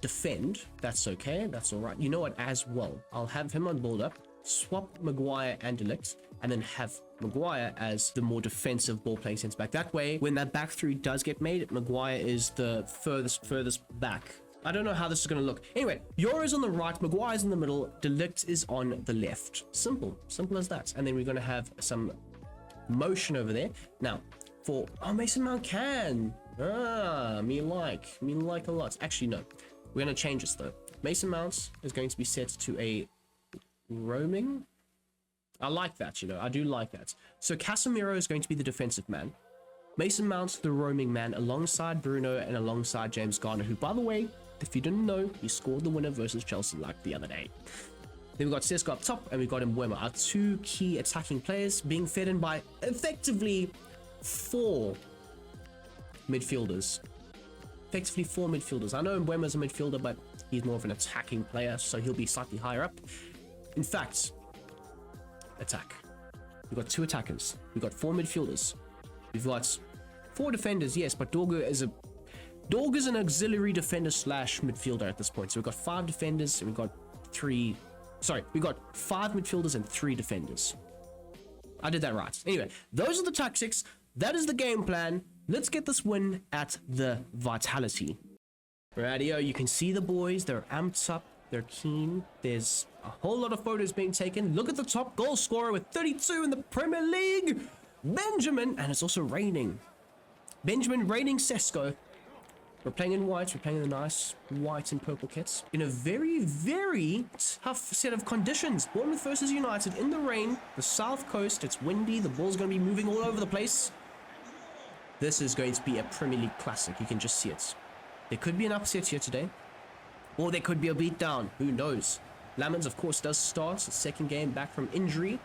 defend. That's okay. That's all right. You know what? As well, I'll have him on build up, swap Maguire and De Ligt, and then have Maguire as the more defensive ball playing centre back. That way, when that back 3 does get made, Maguire is the furthest back. I don't know how this is going to look. Anyway, Yoro's on the right, Maguire's in the middle, De Ligt is on the left. Simple as that. And then we're going to have some motion over there. Now, for Mason Mount can. Me like a lot. Actually, no. We're going to change this though. Mason Mount is going to be set to a roaming. I like that, you know. I do like that. So Casemiro is going to be the defensive man. Mason Mount, the roaming man, alongside Bruno and alongside James Garner, who, by the way, if you didn't know, he scored the winner versus Chelsea like the other day. Then we've got Sesko up top, and we've got Mbeumo, our 2 key attacking players, being fed in by effectively 4 midfielders. Effectively 4 midfielders. I know Mbeumo's a midfielder, but he's more of an attacking player, so he'll be slightly higher up. In fact, attack. We've got 2 attackers. We've got 4 midfielders. We've got 4 defenders, yes, but Dorgu is an auxiliary defender / midfielder at this point. So we've got 5 defenders, and we've got 5 midfielders and 3 defenders. I did that right. Anyway, those are the tactics. That is the game plan. Let's get this win at the Vitality. Radio, you can see the boys. They're amped up. They're keen. There's a whole lot of photos being taken. Look at the top goal scorer with 32 in the Premier League. Benjamin. And it's also raining. Benjamin raining Sesko. We're playing in white. We're playing in the nice white and purple kits. In a very, very tough set of conditions. Bournemouth versus United in the rain. The south coast. It's windy. The ball's going to be moving all over the place. This is going to be a Premier League classic. You can just see it. There could be an upset here today. Or there could be a beatdown. Who knows? Lamens, of course, does start his second game back from injury.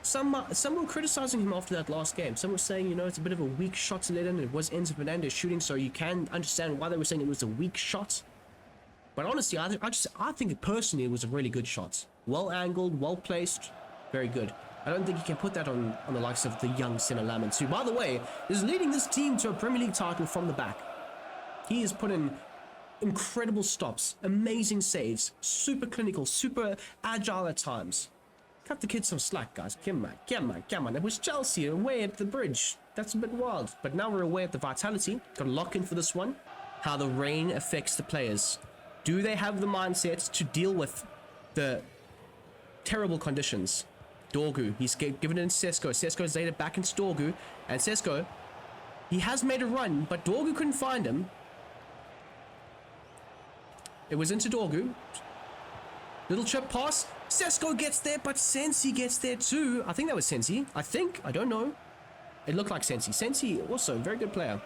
Some were criticizing him after that last game. Some were saying, you know, it's a bit of a weak shot to let in. It was Enzo Fernandez shooting, so you can understand why they were saying it was a weak shot. But honestly, I think personally it was a really good shot. Well angled, well placed, very good. I don't think you can put that on the likes of the young Senna Lamens, who, by the way, is leading this team to a Premier League title from the back. He has put in incredible stops, amazing saves, super clinical, super agile at times. Cut the kid some slack, guys. Come on. It was Chelsea away at the Bridge. That's a bit wild. But now we're away at the Vitality. Got to lock in for this one. How the rain affects the players. Do they have the mindset to deal with the terrible conditions? Dorgu, he's given it in Sesko. Sesko's laid it back into Dorgu. And Sesko He has made a run, but Dorgu couldn't find him. It was into Dorgu. Little chip pass. Sesko gets there, but Sensi gets there too. I think that was Sensi. I don't know. It looked like Sensi. Sensi, also a very good player.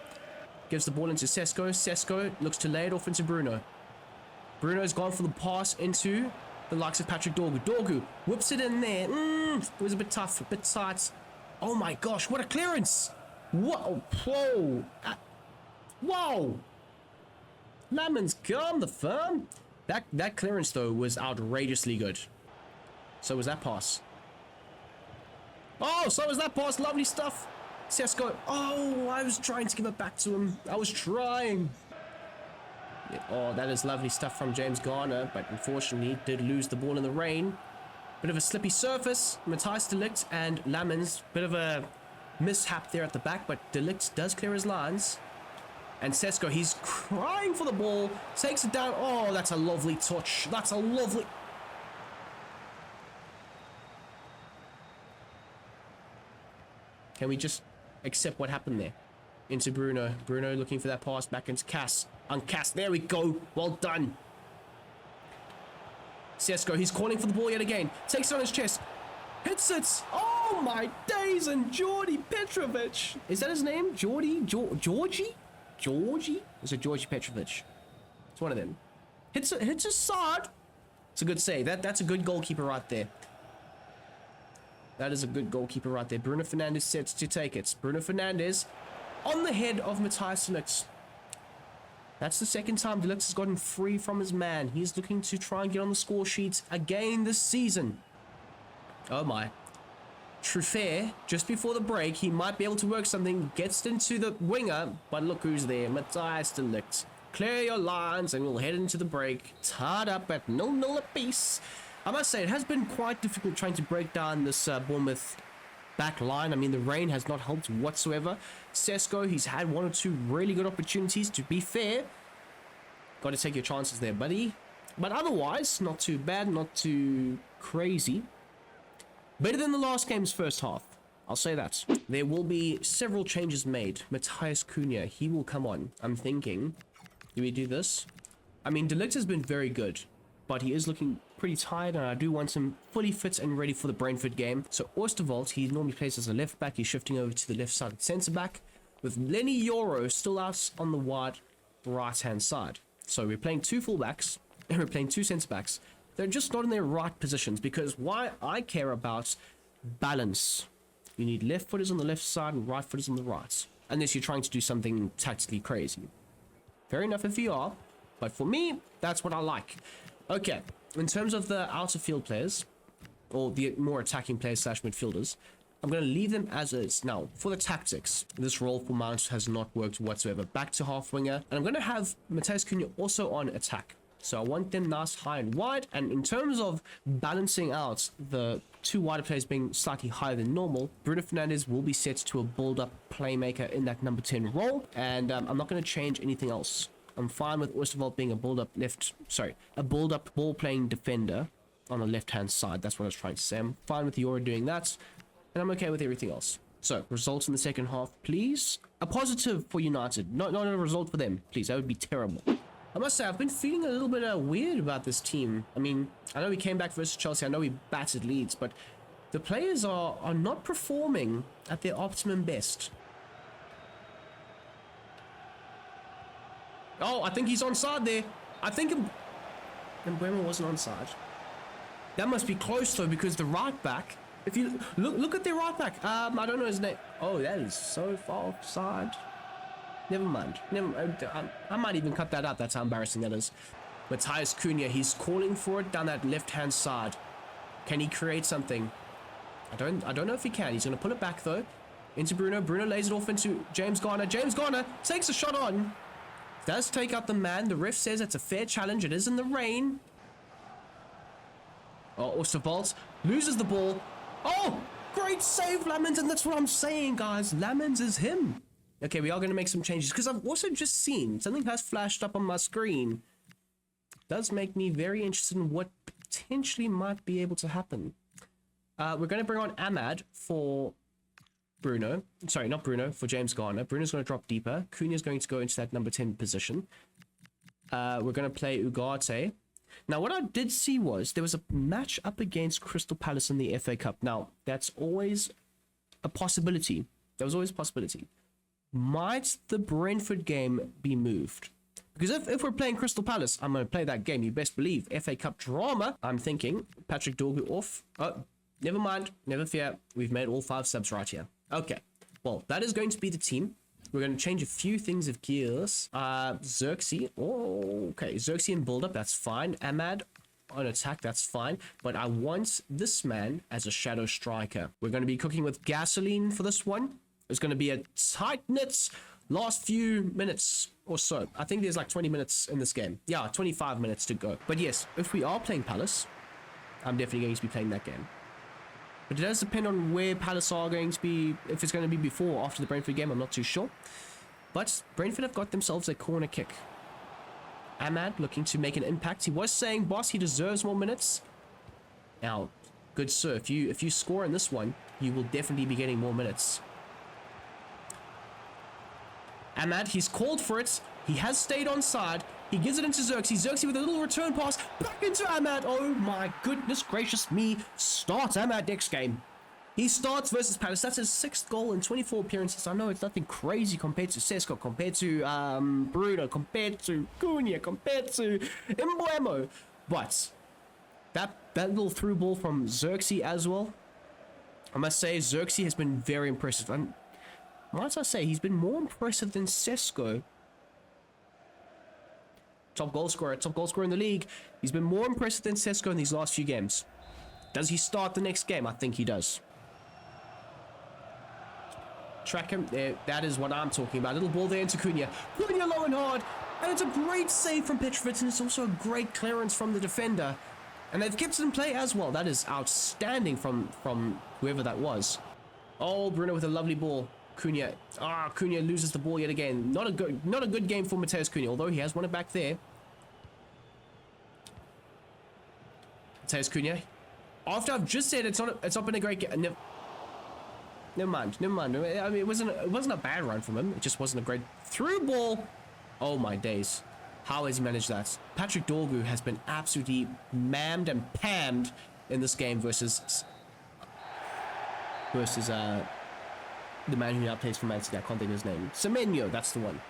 Gives the ball into Sesko. Sesko looks to lay it off into Bruno. Bruno's gone for the pass into the likes of Patrick Dorgu. Dorgu whips it in there. It was a bit tough, a bit tight. Oh my gosh, what a clearance. Whoa. Whoa. Whoa. Lemons come the firm. That clearance though was outrageously good. So was that pass. Oh, so was that pass. Lovely stuff. Sesko. Oh, I was trying to give it back to him. I was trying. Yeah, oh, that is lovely stuff from James Garner, but unfortunately did lose the ball in the rain. Bit of a slippy surface. Matthijs de Ligt and Lamens. Bit of a mishap there at the back, but de Ligt does clear his lines. And Sesko, he's crying for the ball. Takes it down. Oh, that's a lovely touch. That's a lovely... Can we just accept what happened there? Into Bruno. Bruno looking for that pass back into Cass. Cass, there we go. Well done. Sesko, he's calling for the ball yet again. Takes it on his chest. Hits it. Oh my days. And Georgi Petrovic. Is that his name? Georgie? Georgie? Is it Georgie Petrovic? It's one of them. Hits a side. It's a good save. That's a good goalkeeper right there. That is a good goalkeeper right there. Bruno Fernandes sets to take it. Bruno Fernandes on the head of Matthijs de Ligt. That's the second time de Ligt has gotten free from his man. He's looking to try and get on the score sheet again this season. Oh my. Truffert, just before the break, he might be able to work something. Gets into the winger, but look who's there. Matthijs de Ligt. Clear your lines and we'll head into the break. Tied up at 0-0 apiece. I must say, it has been quite difficult trying to break down this Bournemouth back line. I mean, the rain has not helped whatsoever. Sesko, he's had one or two really good opportunities, to be fair. Got to take your chances there, buddy. But otherwise, not too bad, not too crazy. Better than the last game's first half. I'll say that. There will be several changes made. Matthias Cunha, he will come on. I'm thinking, do we do this? I mean, de Ligt has been very good, but he is looking pretty tired, and I do want him fully fit and ready for the Brentford game. So Oosterwolde, he normally plays as a left back. He's shifting over to the left side centre back, with Lenny Yoro still out on the wide right hand side. So we're playing two fullbacks and we're playing two centre backs. They're just not in their right positions, because why I care about balance. You need left footers on the left side and right footers on the right, unless you're trying to do something tactically crazy. Fair enough if you are, but for me, that's what I like. Okay, in terms of the outer field players, or the more attacking players slash midfielders, I'm going to leave them as is. Now, for the tactics, this role for Mount has not worked whatsoever. Back to half winger, and I'm going to have Matthias Cunha also on attack. So I want them nice, high and wide. And in terms of balancing out the two wider players being slightly higher than normal, Bruno Fernandes will be set to a build-up playmaker in that number 10 role. And I'm not going to change anything else. I'm fine with Oosterwolde being a build-up ball-playing defender on the left-hand side. That's what I was trying to say. I'm fine with Yoro doing that, and I'm okay with everything else. So, results in the second half, please. A positive for United, not a result for them, please. That would be terrible. I must say, I've been feeling a little bit weird about this team. I mean, I know we came back versus Chelsea. I know we battered Leeds, but the players are not performing at their optimum best. Oh, I think he's onside there. I think Brom wasn't onside. That must be close though, because the right back, if you look at their right back, I don't know his name. Oh, that is so far offside. Never mind. I might even cut that out. That's how embarrassing that is. Matthias Cunha, he's calling for it down that left-hand side. Can he create something? I don't know if he can. He's going to pull it back though. Into Bruno. Bruno lays it off into James Garner. James Garner takes a shot on. Does take out the man. The ref says it's a fair challenge. It is in the rain. Oh, Oosterwolde loses the ball. Oh, great save, Lamens. And that's what I'm saying, guys. Lamens is him. Okay, we are going to make some changes, because I've also just seen something has flashed up on my screen. Does make me very interested in what potentially might be able to happen. We're going to bring on Ahmad for Bruno. Sorry, not Bruno, for James Garner. Bruno's going to drop deeper. Cunha's going to go into that number 10 position. We're going to play Ugarte. Now, what I did see was there was a match up against Crystal Palace in the FA Cup. Now, that's always a possibility. There was always a possibility. Might the Brentford game be moved? Because if we're playing Crystal Palace, I'm going to play that game. You best believe. FA Cup drama. I'm thinking Patrick Dorgu off. Oh, never mind. Never fear. We've made all 5 subs right here. Okay. Well, that is going to be the team. We're going to change a few things of gears. Xerxes. Oh, okay. Xerxes in build-up. That's fine. Ahmad on attack. That's fine. But I want this man as a shadow striker. We're going to be cooking with gasoline for this one. It's going to be a tight-knit last few minutes or so. I think there's like 20 minutes in this game. Yeah, 25 minutes to go. But yes, if we are playing Palace, I'm definitely going to be playing that game. But it does depend on where Palace are going to be. If it's going to be before or after the Brentford game, I'm not too sure. But Brentford have got themselves a corner kick. Ahmad looking to make an impact. He was saying, boss, he deserves more minutes. Now, good sir, if you score in this one, you will definitely be getting more minutes. Ahmad, he's called for it. He has stayed on side. He gives it into Xerxes. Xerxes with a little return pass. Back into Ahmad. Oh my goodness gracious me. Start Ahmad next game. He starts versus Palace. That's his 6th goal in 24 appearances. I know it's nothing crazy compared to Sesko, compared to Bruno, compared to Cunha, compared to Mbuemo. But that little through ball from Xerxes as well. I must say, Xerxes has been very impressive. And might I say, he's been more impressive than Sesko. Top goal scorer in the league. He's been more impressive than Sesko in these last few games. Does he start the next game? I think he does. Track him. There, that is what I'm talking about. Little ball there into Cunha. Cunha low and hard. And it's a great save from Petrovic. And it's also a great clearance from the defender. And they've kept it in play as well. That is outstanding from whoever that was. Oh, Bruno with a lovely ball. Cunha. Cunha loses the ball yet again. Not a good game for Mateus Cunha, although he has won it back there. Mateus Cunha. After I've just said it's not been a great game. Never mind. I mean, it wasn't a bad run from him. It just wasn't a great through ball. Oh my days. How has he managed that? Patrick Dorgu has been absolutely mammed and pammed in this game versus the man who now plays for Man City. I can't think of his name. Semenyo, that's the one.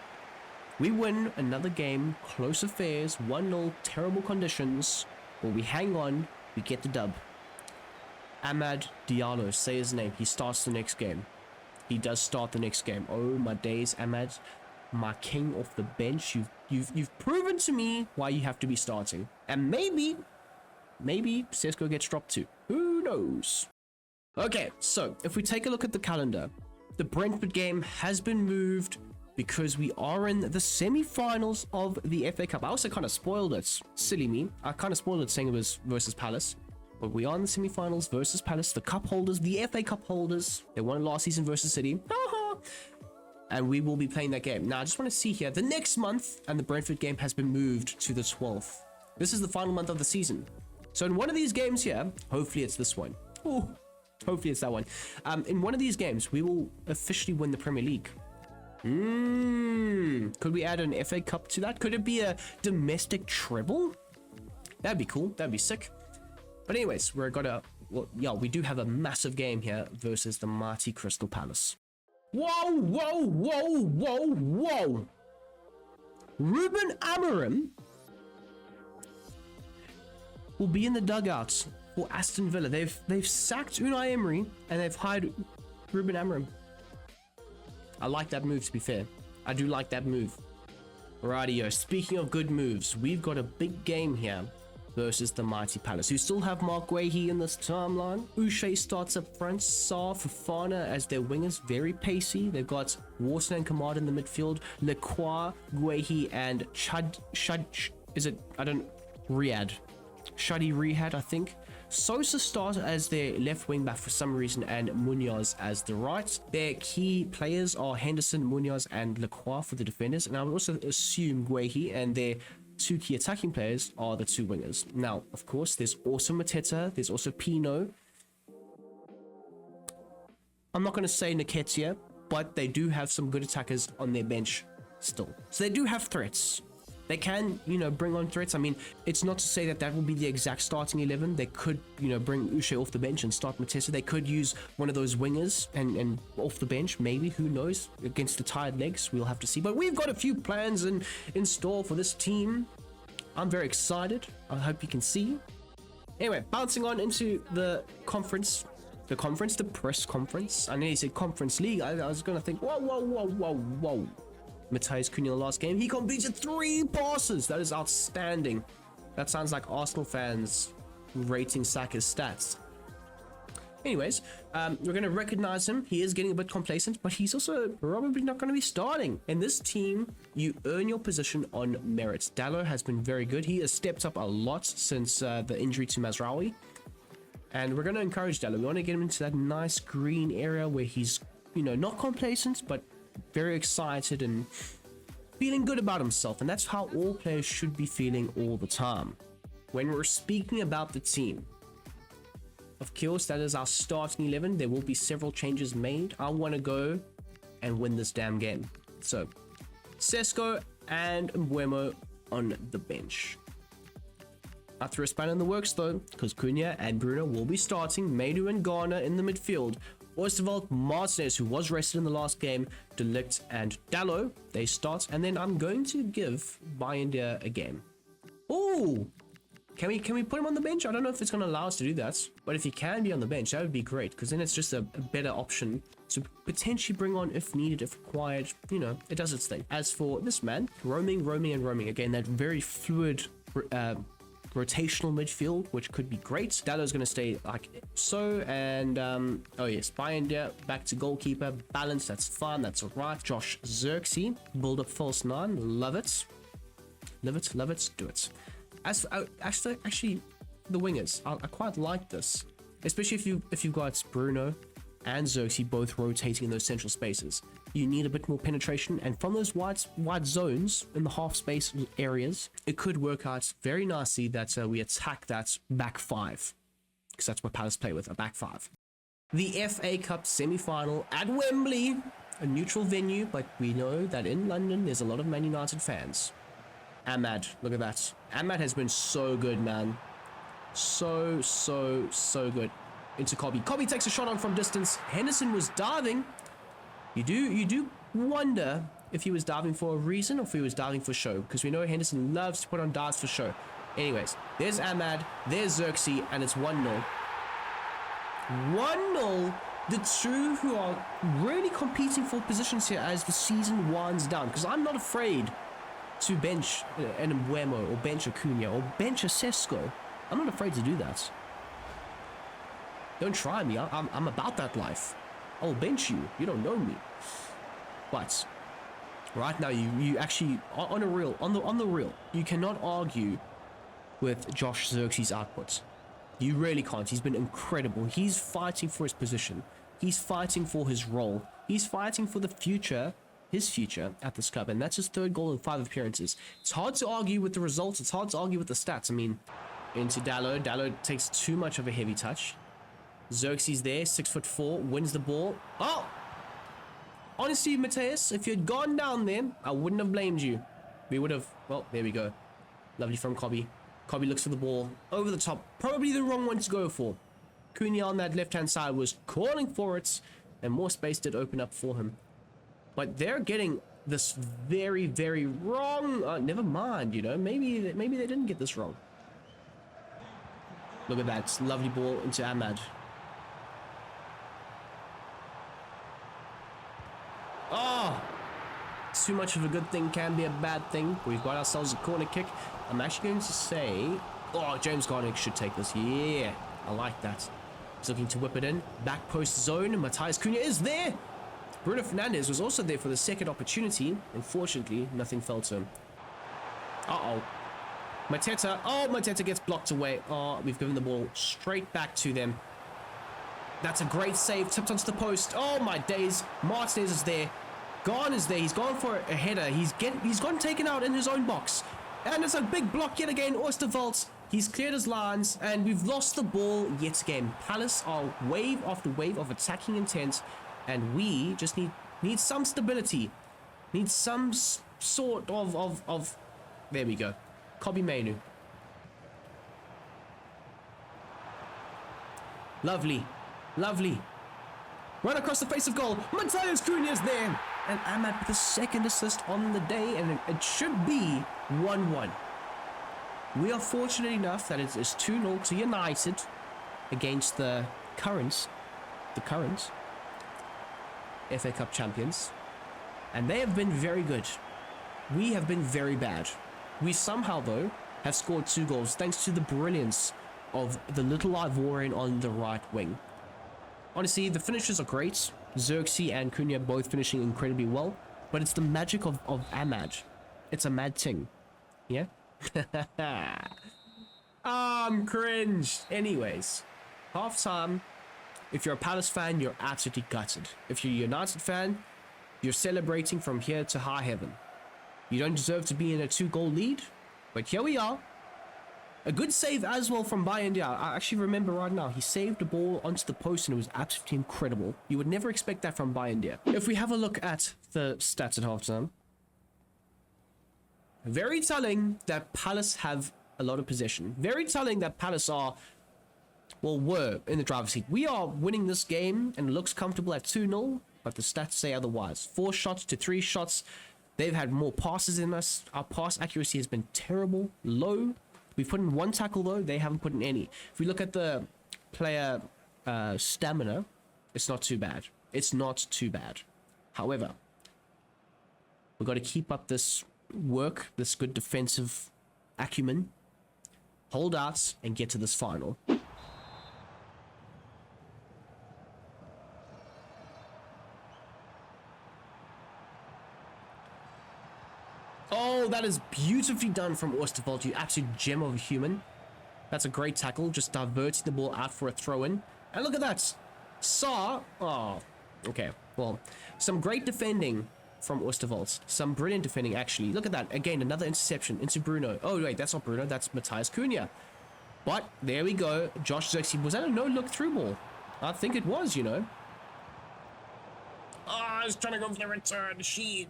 We win another game, close affairs, 1-0, terrible conditions, but we hang on, we get the dub. Amad Diallo, say his name. He starts the next game. He does start the next game. Oh my days, Amad, my king off the bench. You've proven to me why you have to be starting. And maybe Sesko gets dropped too. Who knows? Okay, so if we take a look at the calendar, the Brentford game has been moved because we are in the semi-finals of the FA Cup. I also kind of spoiled it. Silly me. I kind of spoiled it saying it was versus Palace. But we are in the semi-finals versus Palace. The cup holders, the FA Cup holders. They won last season versus City. And we will be playing that game. Now, I just want to see here. The next month, and the Brentford game has been moved to the 12th. This is the final month of the season. So in one of these games here, hopefully it's this one. Oh, hopefully it's that one. In one of these games, we will officially win the Premier League. Could we add an FA Cup to that? Could it be a domestic treble? That'd be cool. That'd be sick. But anyways, we do have a massive game here versus the mighty Crystal Palace. Whoa. Ruben Amorim will be in the dugouts for Aston Villa. They've sacked Unai Emery and they've hired Ruben Amorim. I like that move, to be fair. I do like that move. Rightio. Speaking of good moves, we've got a big game here versus the mighty Palace, who still have Mark Guehi in this timeline. Uche starts up front. Sarr, Fofana as their wingers, very pacey. They've got Wharton and Kamada in the midfield. Lacroix, Guehi, and Shadi Rihad, I think. Sosa starts as their left wing back for some reason, and Munoz as the right. Their key players are Henderson, Munoz, and Lacroix for the defenders, and I would also assume Guehi and their two key attacking players are the two wingers. Now, of course, there's also Mateta, there's also Pino. I'm not going to say Nketiah, but they do have some good attackers on their bench still. So they do have threats. They can, bring on threats. I mean, it's not to say that that will be the exact starting 11. They could, bring Uche off the bench and start Matessa. They could use one of those wingers and off the bench, maybe. Who knows? Against the tired legs, we'll have to see. But we've got a few plans in store for this team. I'm very excited. I hope you can see. Anyway, bouncing on into the conference. The press conference. I know he said conference league. I was going to think, whoa. Matheus Cunha last game, he completed 3 passes. That is outstanding. That sounds like Arsenal fans rating Saka's stats. Anyways, we're going to recognize him. He is getting a bit complacent, but he's also probably not going to be starting. In this team, you earn your position on merit. Dalot has been very good. He has stepped up a lot since the injury to Mazraoui. And we're going to encourage Dalot. We want to get him into that nice green area where he's, not complacent, but very excited and feeling good about himself. And that's how all players should be feeling all the time. When we're speaking about the team, of course, that is our starting 11. There will be several changes made. I want to go and win this damn game. So, Sesko and Mbeumo on the bench. I threw a spanner in the works though, because Cunha and Bruno will be starting. Maidu and Garner in the midfield. Oosterwolde, Martinez, who was rested in the last game, De Ligt and Dalot, they start. And then I'm going to give Bayindir a game. Oh! Can we put him on the bench? I don't know if it's going to allow us to do that. But if he can be on the bench, that would be great. Because then it's just a better option to potentially bring on if needed, if required. It does its thing. As for this man, roaming. Again, that very fluid rotational midfield, which could be great. Dalot's going to stay like so. And, oh yes, Bayindir back to goalkeeper. Balance, that's fine. That's all right. Josh Zirkzee, build up false 9. Love it. Love it. Do it. As actually, the wingers, I quite like this, especially if you've got Bruno and Zirkzee both rotating in those central spaces. You need a bit more penetration, and from those wide zones in the half space areas, it could work out very nicely that we attack that back 5, because that's what Palace play with, a back 5. The FA Cup semi-final at Wembley, a neutral venue, but we know that in London there's a lot of Man United fans. Ahmad, look at that. Ahmad has been so good, man. So good. Into Kobe. Kobe takes a shot on from distance. Henderson was diving. You do wonder if he was diving for a reason or if he was diving for show, because we know Henderson loves to put on dives for show. Anyways, there's Ahmad, there's Zirkzee, and it's 1-0. 1-0. The two who are really competing for positions here as the season winds down, because I'm not afraid to bench an Mbeumo or bench a Cunha or bench a Sesko. I'm not afraid to do that. Don't try me. I'm about that life. I'll bench you. You don't know me. But right now, you actually on the real, you cannot argue with Josh Zirkzee's output. You really can't. He's been incredible. He's fighting for his position. He's fighting for his role. He's fighting for the future. His future at this club, and that's his 3rd goal in 5 appearances. It's hard to argue with the results. It's hard to argue with the stats. I mean, into Dalot. Dalot takes too much of a heavy touch. Zirkzee's there, 6'4", wins the ball. Oh! Honestly, Matheus, if you had gone down there, I wouldn't have blamed you. We would have... Well, there we go. Lovely from Kobe. Kobe looks for the ball over the top. Probably the wrong one to go for. Cunha on that left-hand side was calling for it, and more space did open up for him. But they're getting this very, very wrong. Never mind, maybe they didn't get this wrong. Look at that lovely ball into Ahmad. Oh, too much of a good thing can be a bad thing. We've got ourselves a corner kick. I'm actually going to say, oh, James Garner should take this. Yeah, I like that. He's looking to whip it in. Back post zone. Matheus Cunha is there. Bruno Fernandes was also there for the second opportunity. Unfortunately, nothing fell to him. Uh-oh. Mateta. Oh, Mateta gets blocked away. Oh, we've given the ball straight back to them. That's a great save. Tipped onto the post. Oh, my days. Martinez is there. Gone is there. He's gone for a header. He's gone taken out in his own box. And it's a big block yet again. Oosterwolde. He's cleared his lines, and we've lost the ball yet again. Palace are wave after wave of attacking intent, and we just need some stability. Need some sort of... There we go. Kobe Mainu. Lovely. Lovely. Right across the face of goal. Matheus Cunha's there. And Ahmad with the second assist on the day, and it should be 1-1. We are fortunate enough that it is 2-0 to United against the current FA Cup champions. And they have been very good. We have been very bad. We somehow, though, have scored 2 goals thanks to the brilliance of the little Ivorian on the right wing. Honestly, the finishes are great. Xerxes and Cunha both finishing incredibly well. But it's the magic of Ahmad. It's a mad thing. Yeah? I'm cringed. Anyways, half time. If you're a Palace fan, you're absolutely gutted. If you're a United fan, you're celebrating from here to high heaven. You don't deserve to be in a 2-goal lead, but here we are. A good save as well from Bayindia. I actually remember right now, he saved the ball onto the post and it was absolutely incredible. You would never expect that from Bayindia. If we have a look at the stats at halftime, very telling that Palace have a lot of possession. Very telling that Palace are, well, were in the driver's seat. We are winning this game and it looks comfortable at 2-0, but the stats say otherwise. 4 shots to 3 shots. They've had more passes than us. Our pass accuracy has been terrible, low. We've put in 1 tackle though. They haven't put in any. If we look at the player stamina, it's not too bad. It's not too bad. However, we've got to keep up this work, this good defensive acumen, hold out and get to this final. Oh, that is beautifully done from Oosterwolde, you absolute gem of a human. That's a great tackle, just diverting the ball out for a throw-in. And look at that. Oh, okay. Well, some great defending from Oosterwolde. Some brilliant defending, actually. Look at that. Again, another interception into Bruno. Oh, wait, that's not Bruno. That's Matheus Cunha. But there we go. Josh Xerxes. Was that a no-look through ball? I think it was, you know. Oh, I was trying to go for the return. Shit.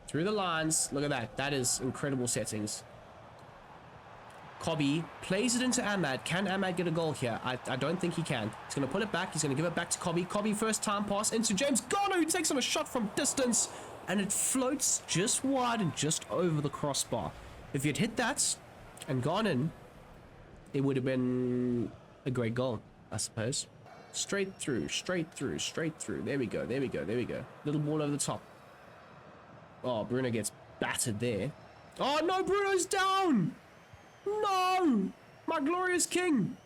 Through the lines. Look at that. That is incredible settings. Kobe plays it into Ahmad. Can Ahmad get a goal here? I don't think he can. He's going to put it back. He's going to give it back to Kobe. Kobe first time pass into James Garner, who takes on a shot from distance. And it floats just wide and just over the crossbar. If you'd hit that and gone in, it would have been a great goal, I suppose. Straight through, straight through, straight through. There we go, there we go, there we go. Little ball over the top. Oh, Bruno gets battered there. Oh, no, Bruno's down! No! My glorious king!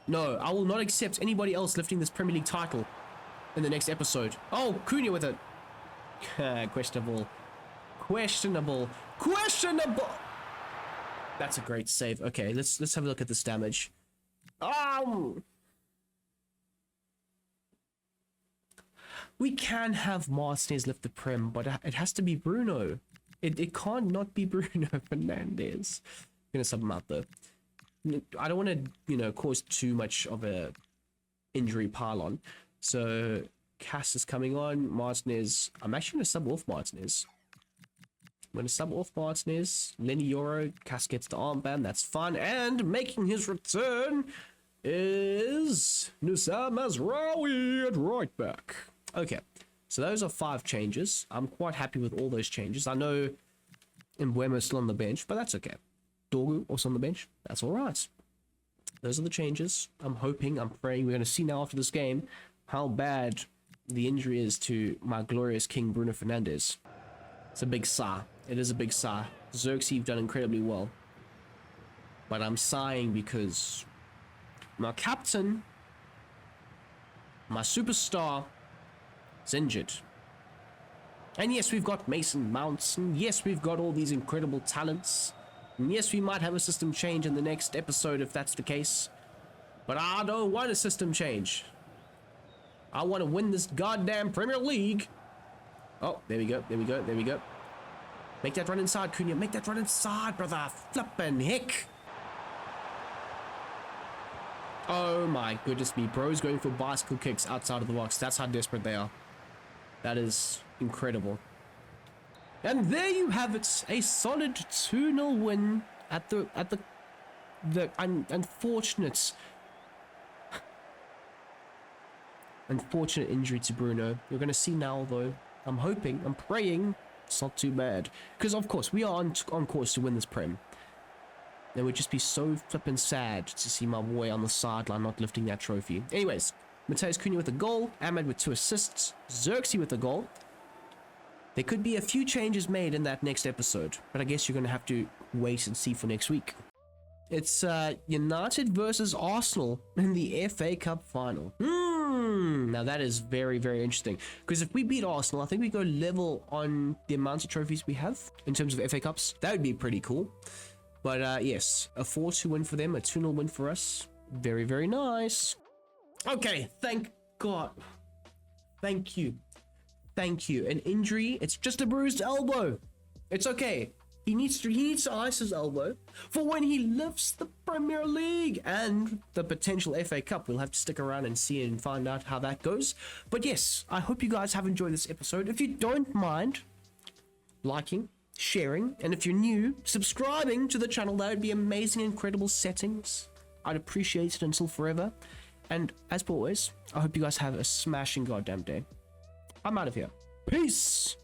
No, I will not accept anybody else lifting this Premier League title in the next episode. Oh, Cunha with it. Questionable. Questionable. Questionable! That's a great save. Okay, let's have a look at this damage. We can have Martinez lift the Prem, but it has to be Bruno. It can't not be Bruno Fernandes. I'm gonna sub him out though. I don't want to, you know, cause too much of a injury pile-on. So Cass is coming on. Martinez. I'm actually gonna sub off Martinez. I'm gonna sub off Martinez. Lenny Euro. Cass gets the armband. That's fun. And making his return is Nusam Mazraoui at right back. Okay, so those are 5 changes. I'm quite happy with all those changes. I know Mbuemo's still on the bench, but that's okay. Dorgu also on the bench. That's all right. Those are the changes. I'm hoping, I'm praying. We're going to see now after this game how bad the injury is to my glorious king, Bruno Fernandes. It's a big sigh. It is a big sigh. Xerxes, you've done incredibly well. But I'm sighing because my captain, my superstar, is injured. And yes, we've got Mason Mounts, and yes, we've got all these incredible talents, and yes, we might have a system change in the next episode if that's the case, but I don't want a system change. I want to win this goddamn Premier League. Oh, there we go, there we go, there we go. Make that run inside, Cunha. Make that run inside, brother. Flippin' heck. Oh my goodness me. Bro's going for bicycle kicks outside of the box. That's how desperate they are. That is incredible. And there you have it. A solid 2-0 win at the unfortunate injury to Bruno. You're going to see now, though. I'm hoping, I'm praying it's not too bad. Because, of course, we are on course to win this Prem. It would just be so flippin' sad to see my boy on the sideline not lifting that trophy. Anyways, Mateus Cunha with a goal. Ahmed with 2 assists. Xerxes with a goal. There could be a few changes made in that next episode. But I guess you're going to have to wait and see for next week. It's United versus Arsenal in the FA Cup final. Now that is very, very interesting. Because if we beat Arsenal, I think we go level on the amount of trophies we have in terms of FA Cups. That would be pretty cool. But yes, a 4-2 win for them, a 2-0 win for us. Very, very nice. Okay, thank God. Thank you. Thank you. An injury, it's just a bruised elbow. It's okay. He needs to ice his elbow for when he lifts the Premier League and the potential FA Cup. We'll have to stick around and see and find out how that goes. But yes, I hope you guys have enjoyed this episode. If you don't mind liking, sharing, and if you're new, subscribing to the channel, that would be amazing. Incredible settings. I'd appreciate it until forever. And as always, I hope you guys have a smashing goddamn day. I'm out of here. Peace.